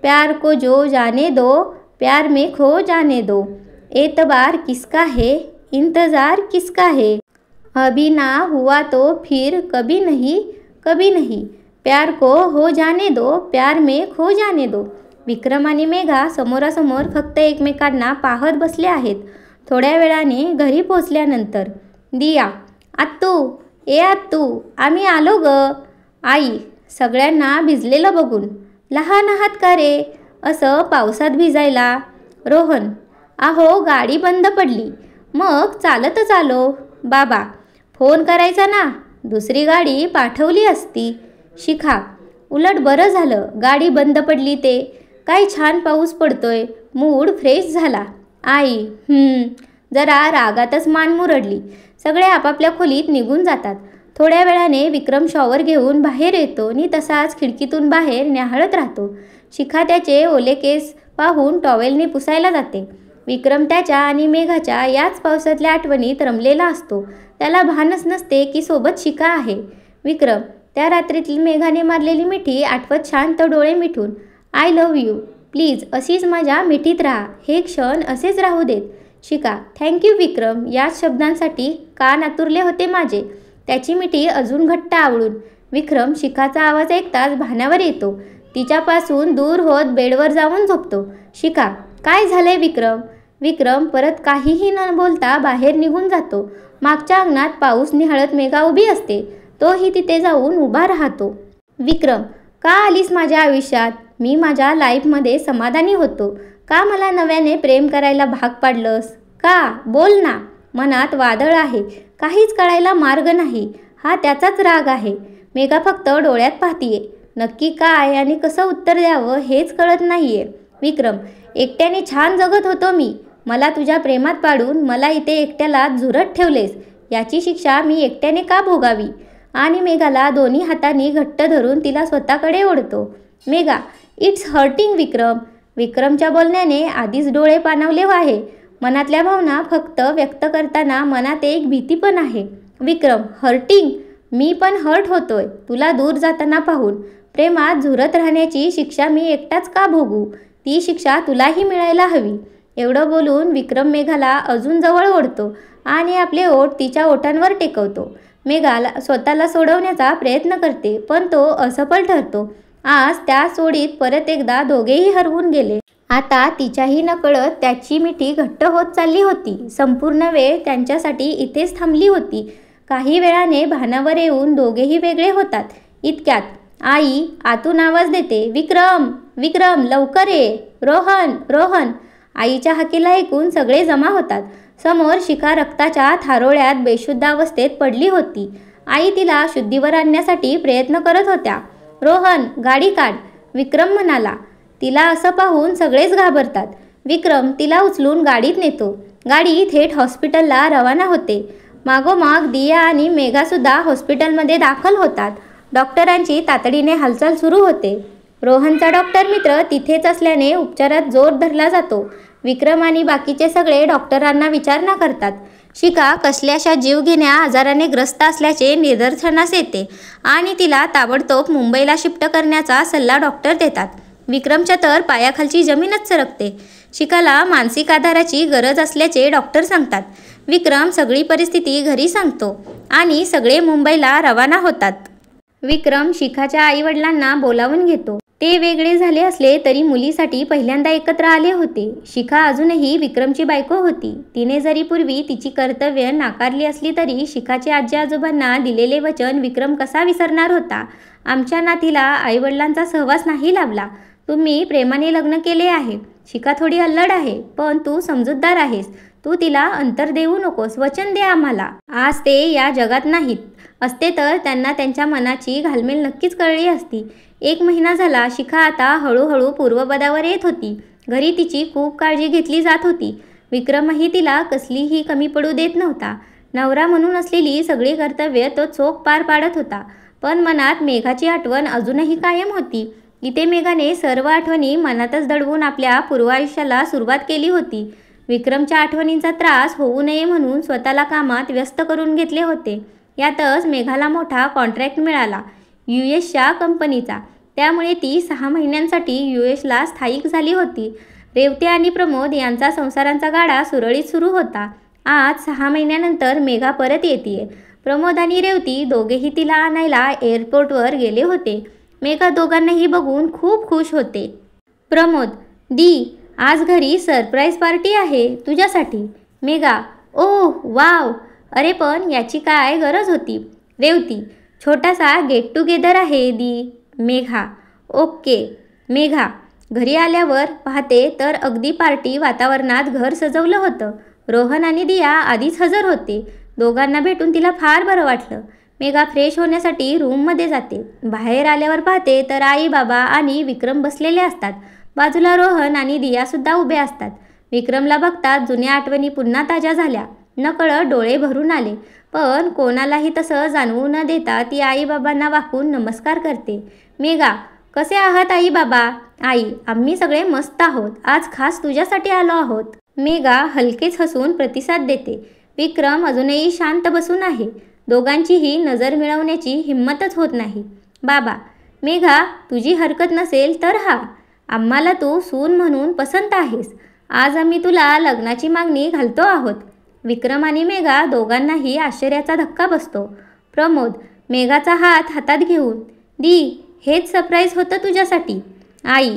प्यार को जो जाने दो, प्यार में खो जाने दो, एतबार किसका है, इंतजार किसका है, अभी ना हुआ तो फिर कभी नहीं, कभी नहीं, प्यार को हो जाने दो, प्यार में खो जाने दो. विक्रम आणि मेघा समोरासमोर फक्त एकमेकांना पाहत बसले आहेत. थोड्या वेळाने घरी पोचल्यानंतर. दिया, आत्तू, ए आत्तू, आम्ही आलो ग. आई, सगळ्यांना भिजलेलं बघून, लहान आहात का रे असं पावसात भिजायला? रोहन, अहो गाडी बंद पडली, मग चालतच आलो. बाबा, फोन करायचा ना, दुसरी गाडी पाठवली असती. शिखा, उलट बरं झालं गाडी बंद पडली ते. काय छान पाऊस पडतोय, मूड फ्रेश झाला. आई, जरा रागातच मान मुरडली. सगळे आपापल्या खोलीत निघून जातात. थोड्या वेळाने विक्रम शॉवर घेऊन बाहेर येतो आणि तसाच खिडकीतून बाहेर न्याहाळत राहतो. शिखा त्याचे ओले केस पाहून टॉवेलने पुसायला जाते. विक्रम त्याच्या आणि मेघाच्या याच पावसातल्या आठवणीत रमलेला असतो. त्याला भानच नसते की सोबत शिखा आहे. विक्रम त्या रात्रीतील मेघाने मारलेली मिठी आठवत शांत डोळे मिटून, आय लव्ह यू, प्लीज अशीच माझ्या मिठीत राहा, हे क्षण असेच राहू देत. शिखा, थँक्यू विक्रम. याच शब्दांसाठी कान आतुरले होते माझे. त्याची मिठी अजून घट्ट आवळून. विक्रम शिखाचा आवाज ऐकताच भानावर येतो. तिच्यापासून दूर होत बेडवर जाऊन झोपतो. शिखा, काय झालंय विक्रम? विक्रम परत काहीही न बोलता बाहेर निघून जातो. मागच्या अंगणात पाऊस निहाळत मेघा उभी असते. तोही तिथे जाऊन उभा राहतो. विक्रम, का आलीस माझ्या आयुष्यात? मी माझ्या लाईफमध्ये समाधानी होतो. का मला नव्याने प्रेम करायला भाग पाडलंस? का? बोल ना. मनात वादळ आहे, काहीच कळायला मार्ग नाही. हा त्याचाच राग आहे. मेघा फक्त डोळ्यात पाहतीये. नक्की काय आणि कसं उत्तर द्यावं हेच कळत नाहीये. विक्रम, एकट्याने छान जगत होतो मी. मला तुझ्या प्रेमात पाडून मला इथे एकट्याला झुरत ठेवलेस. याची शिक्षा मी एकट्याने का भोगावी? आणि मेघाला दोन्ही हातांनी घट्ट धरून तिला स्वतःकडे ओढतो. मेघा, इट्स हर्टिंग विक्रम. विक्रमच्या बोलण्याने आधीच डोळे पाणावले आहे. मनातल्या भावना फक्त व्यक्त करताना मनात एक भीती पण आहे. विक्रम, हर्टिंग? मी पण हर्ट होतोय तुला दूर जाताना पाहून. प्रेमात झुरत राहण्याची शिक्षा मी एकटाच का भोगू? ती शिक्षा तुलाही मिळायला हवी. एवढं बोलून विक्रम मेघाला अजून जवळ ओढतो आणि आपले ओठ तिच्या ओठांवर टेकवतो. मेघा स्वतःला सोडवण्याचा प्रयत्न करते, पण तो असफल ठरतो. आज त्या सोडीत परत एकदा दोघेही हरवून गेले. आता तिच्याही नकळत त्याची मिठी घट्ट होत चालली होती. संपूर्ण वेळ त्यांच्यासाठी इथेच थांबली होती. काही वेळाने भानावर येऊन दोघेही वेगळे होतात. इतक्यात आई आतून आवाज देते, विक्रम विक्रम लवकर ये, रोहन रोहन. आईच्या हाकेला ऐकून सगळे जमा होतात. समोर शिखा रक्ताच्या थारोळ्यात बेशुद्ध अवस्थेत पडली होती. आई तिला शुद्धीवर आणण्यासाठी प्रयत्न करत होत्या. रोहन गाडी काढ, विक्रम म्हणाला. तिला असं पाहून सगळेच घाबरतात. विक्रम तिला उचलून गाडीत नेतो. गाडी थेट हॉस्पिटलला रवाना होते. मागोमाग दिया आणि मेघासुद्धा हॉस्पिटलमध्ये दाखल होतात. डॉक्टरांची तातडीने हालचाल सुरू होते. रोहनचा डॉक्टर मित्र तिथेच असल्याने उपचारात जोर धरला जातो. विक्रम आणि बाकीचे सगळे डॉक्टरांना विचारणा करतात. शिखा कसल्याशा जीवघेण्या आजाराने ग्रस्त असल्याचे निदर्शनास येते आणि तिला ताबडतोब मुंबईला शिफ्ट करण्याचा सल्ला डॉक्टर देतात. विक्रमच्या तर पायाखालची जमीनच सरकते. शिखाला मानसिक आधाराची गरज असल्याचे डॉक्टर सांगतात. विक्रम सगळी परिस्थिती घरी सांगतो आणि सगळे मुंबईला रवाना होतात. विक्रम शिखाच्या आईवडिलांना बोलावून घेतो. ते वेगळे झाले असले तरी मुलीसाठी पहिल्यांदा एकत्र आले होते. शिखा अजूनही विक्रमची बायको होती. तिने जरी पूर्वी तिची कर्तव्य नाकारली असली तरी शिखाचे आजी आजोबांना दिलेले वचन विक्रम कसा विसरणार होता. आमच्या नातीला आईवडिलांचा सहवास नाही लाभला. तुम्ही प्रेमाने लग्न केले आहे. शिखा थोडी अल्लड आहे, पण तू समजूतदार आहेस. तू तिला अंतर देऊ नकोस, वचन दे आम्हाला. आज ते या जगात नाहीत असते तर त्यांना त्यांच्या मनाची घालमेल नक्कीच कळली असती. 1 महिना झाला. शिखा आता हळूहळू पूर्वपदावर येत होती. घरी तिची खूप काळजी घेतली जात होती. विक्रमही तिला कसलीही कमी पडू देत नव्हता. नवरा म्हणून असलेली सगळी कर्तव्य तो चोख पार पाडत होता. पण मनात मेघाची आठवण अजूनही कायम होती. इथे मेघाने सर्व आठवणी मनातच दडवून आपल्या पूर्व आयुष्याला सुरुवात केली होती. विक्रमच्या आठवणींचा त्रास होऊ नये म्हणून स्वतःला कामात व्यस्त करून घेतले होते. यातच मेघाला मोठा कॉन्ट्रॅक्ट मिळाला US कंपनीचा. त्यामुळे ती 6 महिन्यांसाठी US स्थायिक झाली होती. रेवती आणि प्रमोद यांचा संसारांचा गाडा सुरळीत सुरू होता. आज 6 महिन्यानंतर मेघा परत येते. प्रमोद आणि रेवती दोघेही तिला आणायला एअरपोर्टवर गेले होते. मेघा दोघांनाही बघून खूप खुश होते. प्रमोद, दी आज घरी सरप्राईज पार्टी आहे तुझ्यासाठी. मेघा, ओह वाव, अरे पण याची काय गरज होती. रेवती, छोटासा गेट टुगेदर आहे दी. मेघा, ओके. मेघा, घरी आल्यावर पाहते तर अगदी पार्टी वातावरणात घर सजवलं होतं. रोहन आणि दिया आधीच हजर होते. दोघांना भेटून तिला फार बरं वाटलं. मेघा फ्रेश होण्यासाठी रूममध्ये जाते. बाहेर आल्यावर पाहते तर आई बाबा आणि विक्रम बसलेले असतात. बाजूला रोहन आणि दियासुद्धा उभे असतात. विक्रमला बघताच जुन्या आठवणी पुन्हा ताज्या झाल्या. नकळत डोळे भरून आले. पण कोणालाही तसं जाणवू न देता ती आई बाबांना वाकून नमस्कार करते. मेघा, कसे आहात आई बाबा. आई, आम्ही सगळे मस्त आहोत. आज खास तुझ्यासाठी आलो आहोत. मेघा हलकेच हसून प्रतिसाद देते. विक्रम अजूनही शांत बसून आहे. दोघांचीही नजर मिळवण्याची हिंमतच होत नाही. बाबा, मेघा तुझी हरकत नसेल तर हा, आम्हाला तू सून म्हणून पसंत आहेस. आज आम्ही तुला लग्नाची मागणी घालतो आहोत. विक्रम आणि मेघा दोघांनाही आश्चर्याचा धक्का बसतो. प्रमोद मेघाचा हात हातात घेऊन, दी हेच सरप्राईज होतं तुझ्यासाठी. आई,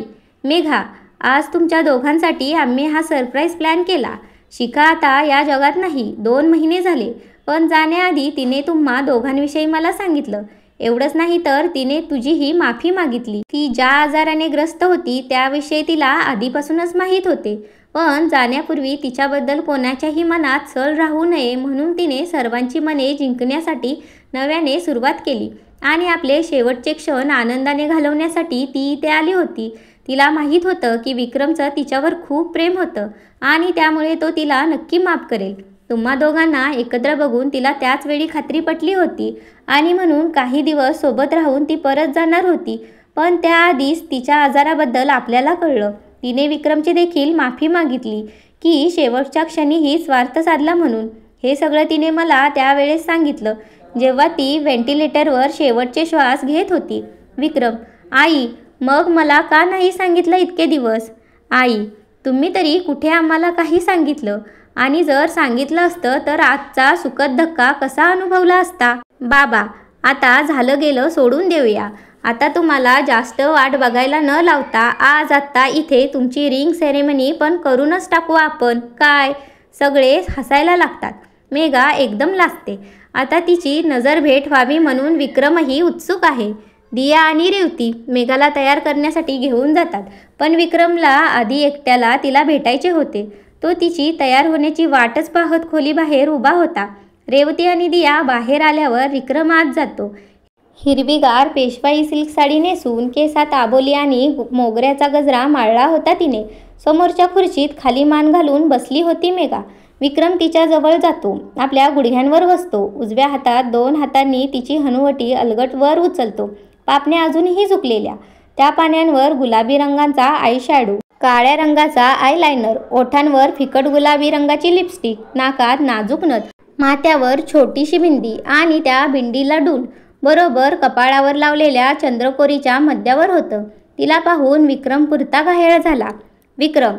मेघा आज तुमच्या दोघांसाठी आम्ही हा सरप्राईज प्लॅन केला. शिखा आता या जगात नाही. 2 महिने झाले. पण जाण्याआधी तिने तुम्हा दोघांविषयी मला सांगितलं. एवढंच नाही तर तिने तुझीही माफी मागितली. ती ज्या आजाराने ग्रस्त होती त्याविषयी तिला आधीपासूनच माहीत होते. पण जाण्यापूर्वी तिच्याबद्दल कोणाच्याही मनात सल राहू नये म्हणून तिने सर्वांची मने जिंकण्यासाठी नव्याने सुरुवात केली आणि आपले शेवटचे क्षण आनंदाने घालवण्यासाठी ती इथे आली होती. तिला माहीत होतं की विक्रमचं तिच्यावर खूप प्रेम होतं आणि त्यामुळे तो तिला नक्की माफ करेल. तुम्हा दोघांना एकत्र बघून तिला त्याच वेळी खात्री पटली होती आणि म्हणून काही दिवस सोबत राहून ती परत जाणार होती. पण त्याआधीच तिच्या आजाराबद्दल आपल्याला कळलं. तिने विक्रमची देखील माफी मागितली की शेवटच्या क्षणीही स्वार्थ साधला म्हणून. हे सगळं तिने मला त्यावेळेस सांगितलं जेव्हा ती व्हेंटिलेटरवर शेवटचे श्वास घेत होती. विक्रम, आई मग मला का नाही सांगितलं इतके दिवस. आई, तुम्ही तरी कुठे आम्हाला काही सांगितलं, आणि जर सांगितलं असतं तर आजचा सुखद धक्का कसा अनुभवला असता. बाबा, आता झालं गेलं सोडून देऊया. आता तुम्हाला जास्त वाट बघायला न लावता आज आत्ता इथे तुमची रिंग सेरेमनी पण करूनच टाकू आपण. काय? सगळे हसायला लागतात. मेघा एकदम लाजते. आता तिची नजर भेट व्हावी म्हणून विक्रमही उत्सुक आहे. दिया आणि रेवती मेघाला तयार करण्यासाठी घेऊन जातात, पण विक्रमला आधी एकट्याला तिला भेटायचे होते. तो तिची तयार होण्याची वाटच पाहत खोलीबाहेर उभा होता. रेवती आणि दिया बाहेर आल्यावर विक्रम आत जातो. हिरवीगार पेशवाई सिल्क साडी नेसून केसात आबोली आणि मोगऱ्याचा गजरा माळला होता तिने. समोरच्या खुर्चीत खाली मान घालून बसली होती मेघा. विक्रम तिच्या जवळ जातो, आपल्या गुडघ्यांवर बसतो. उजव्या हातात 2 हातांनी तिची हनुवटी अलगट वर उचलतो. पापण्या अजूनही झुकलेल्या. त्या पाण्यांवर गुलाबी रंगाचा आयशॅडो, काळ्या रंगाचा आयलायनर, ओठांवर फिकट गुलाबी रंगाची लिपस्टिक, नाकात नाजूक नथ, माथ्यावर छोटीशी बिंदी आणि त्या बिंडीला डूल बरोबर कपाळावर लावलेल्या चंद्रकोरीच्या मध्यावर होतं. तिला पाहून विक्रम पुरता घायाळ झाला. विक्रम,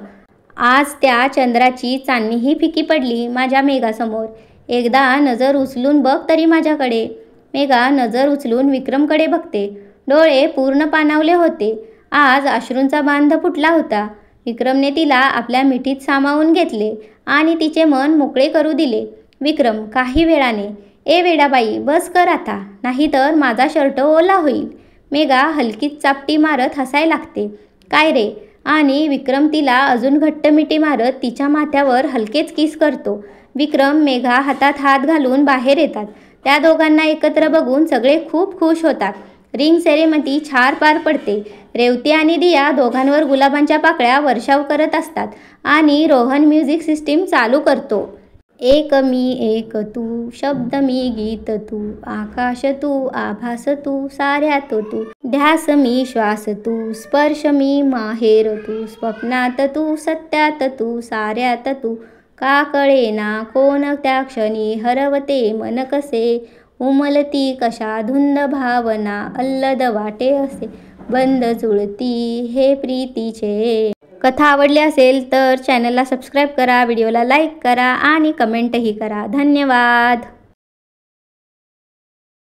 आज त्या चंद्राची चांदणीही फिकी पडली माझ्या मेघासमोर. एकदा नजर उचलून बघ तरी माझ्याकडे. मेघा नजर उचलून विक्रमकडे बघते. डोळे पूर्ण पाणावले होते. आज अश्रूंचा बांध फुटला होता. विक्रमने तिला आपल्या मिठीत सामावून घेतले आणि तिचे मन मोकळे करू दिले. विक्रम काही वेळाने, ए वेडाबाई बस कर आता, नाहीतर माझा शर्ट ओला होईल. मेघा हलकीच चापटी मारत हसायला लागते. काय रे? आणि विक्रम तिला अजून घट्ट मिठी मारत तिच्या माथ्यावर हलकेच किस करतो. विक्रम मेघा हातात हात घालून बाहेर येतात. त्या दोघांना एकत्र बघून सगळे खूप खुश होतात. रिंग सेरेमनी छार पार पडते. रेवती आणि दिया दोघांवर गुलाबांच्या पाकळ्या वर्षाव करत असतात आणि रोहन म्युझिक सिस्टीम चालू करतो. एक मी एक तू, शब्द मी गीत तू, आकाश तू, आभास तू, साऱ्यात तू, ध्यास मी श्वास तू, स्पर्श मी माहेर तू, स्वप्नात तू, सत्यात तू, साऱ्यात तू, का कळेना कोण त्या क्षणी हरवते मन कसे, उमलती कशा धुंद भावना, अल्लद वाटे असे, बंद जुळती हे प्रीतीचे. कथा आवडली असेल तर चॅनलला सबस्क्राईब करा, व्हिडिओला लाईक करा आणि कमेंटही करा. धन्यवाद.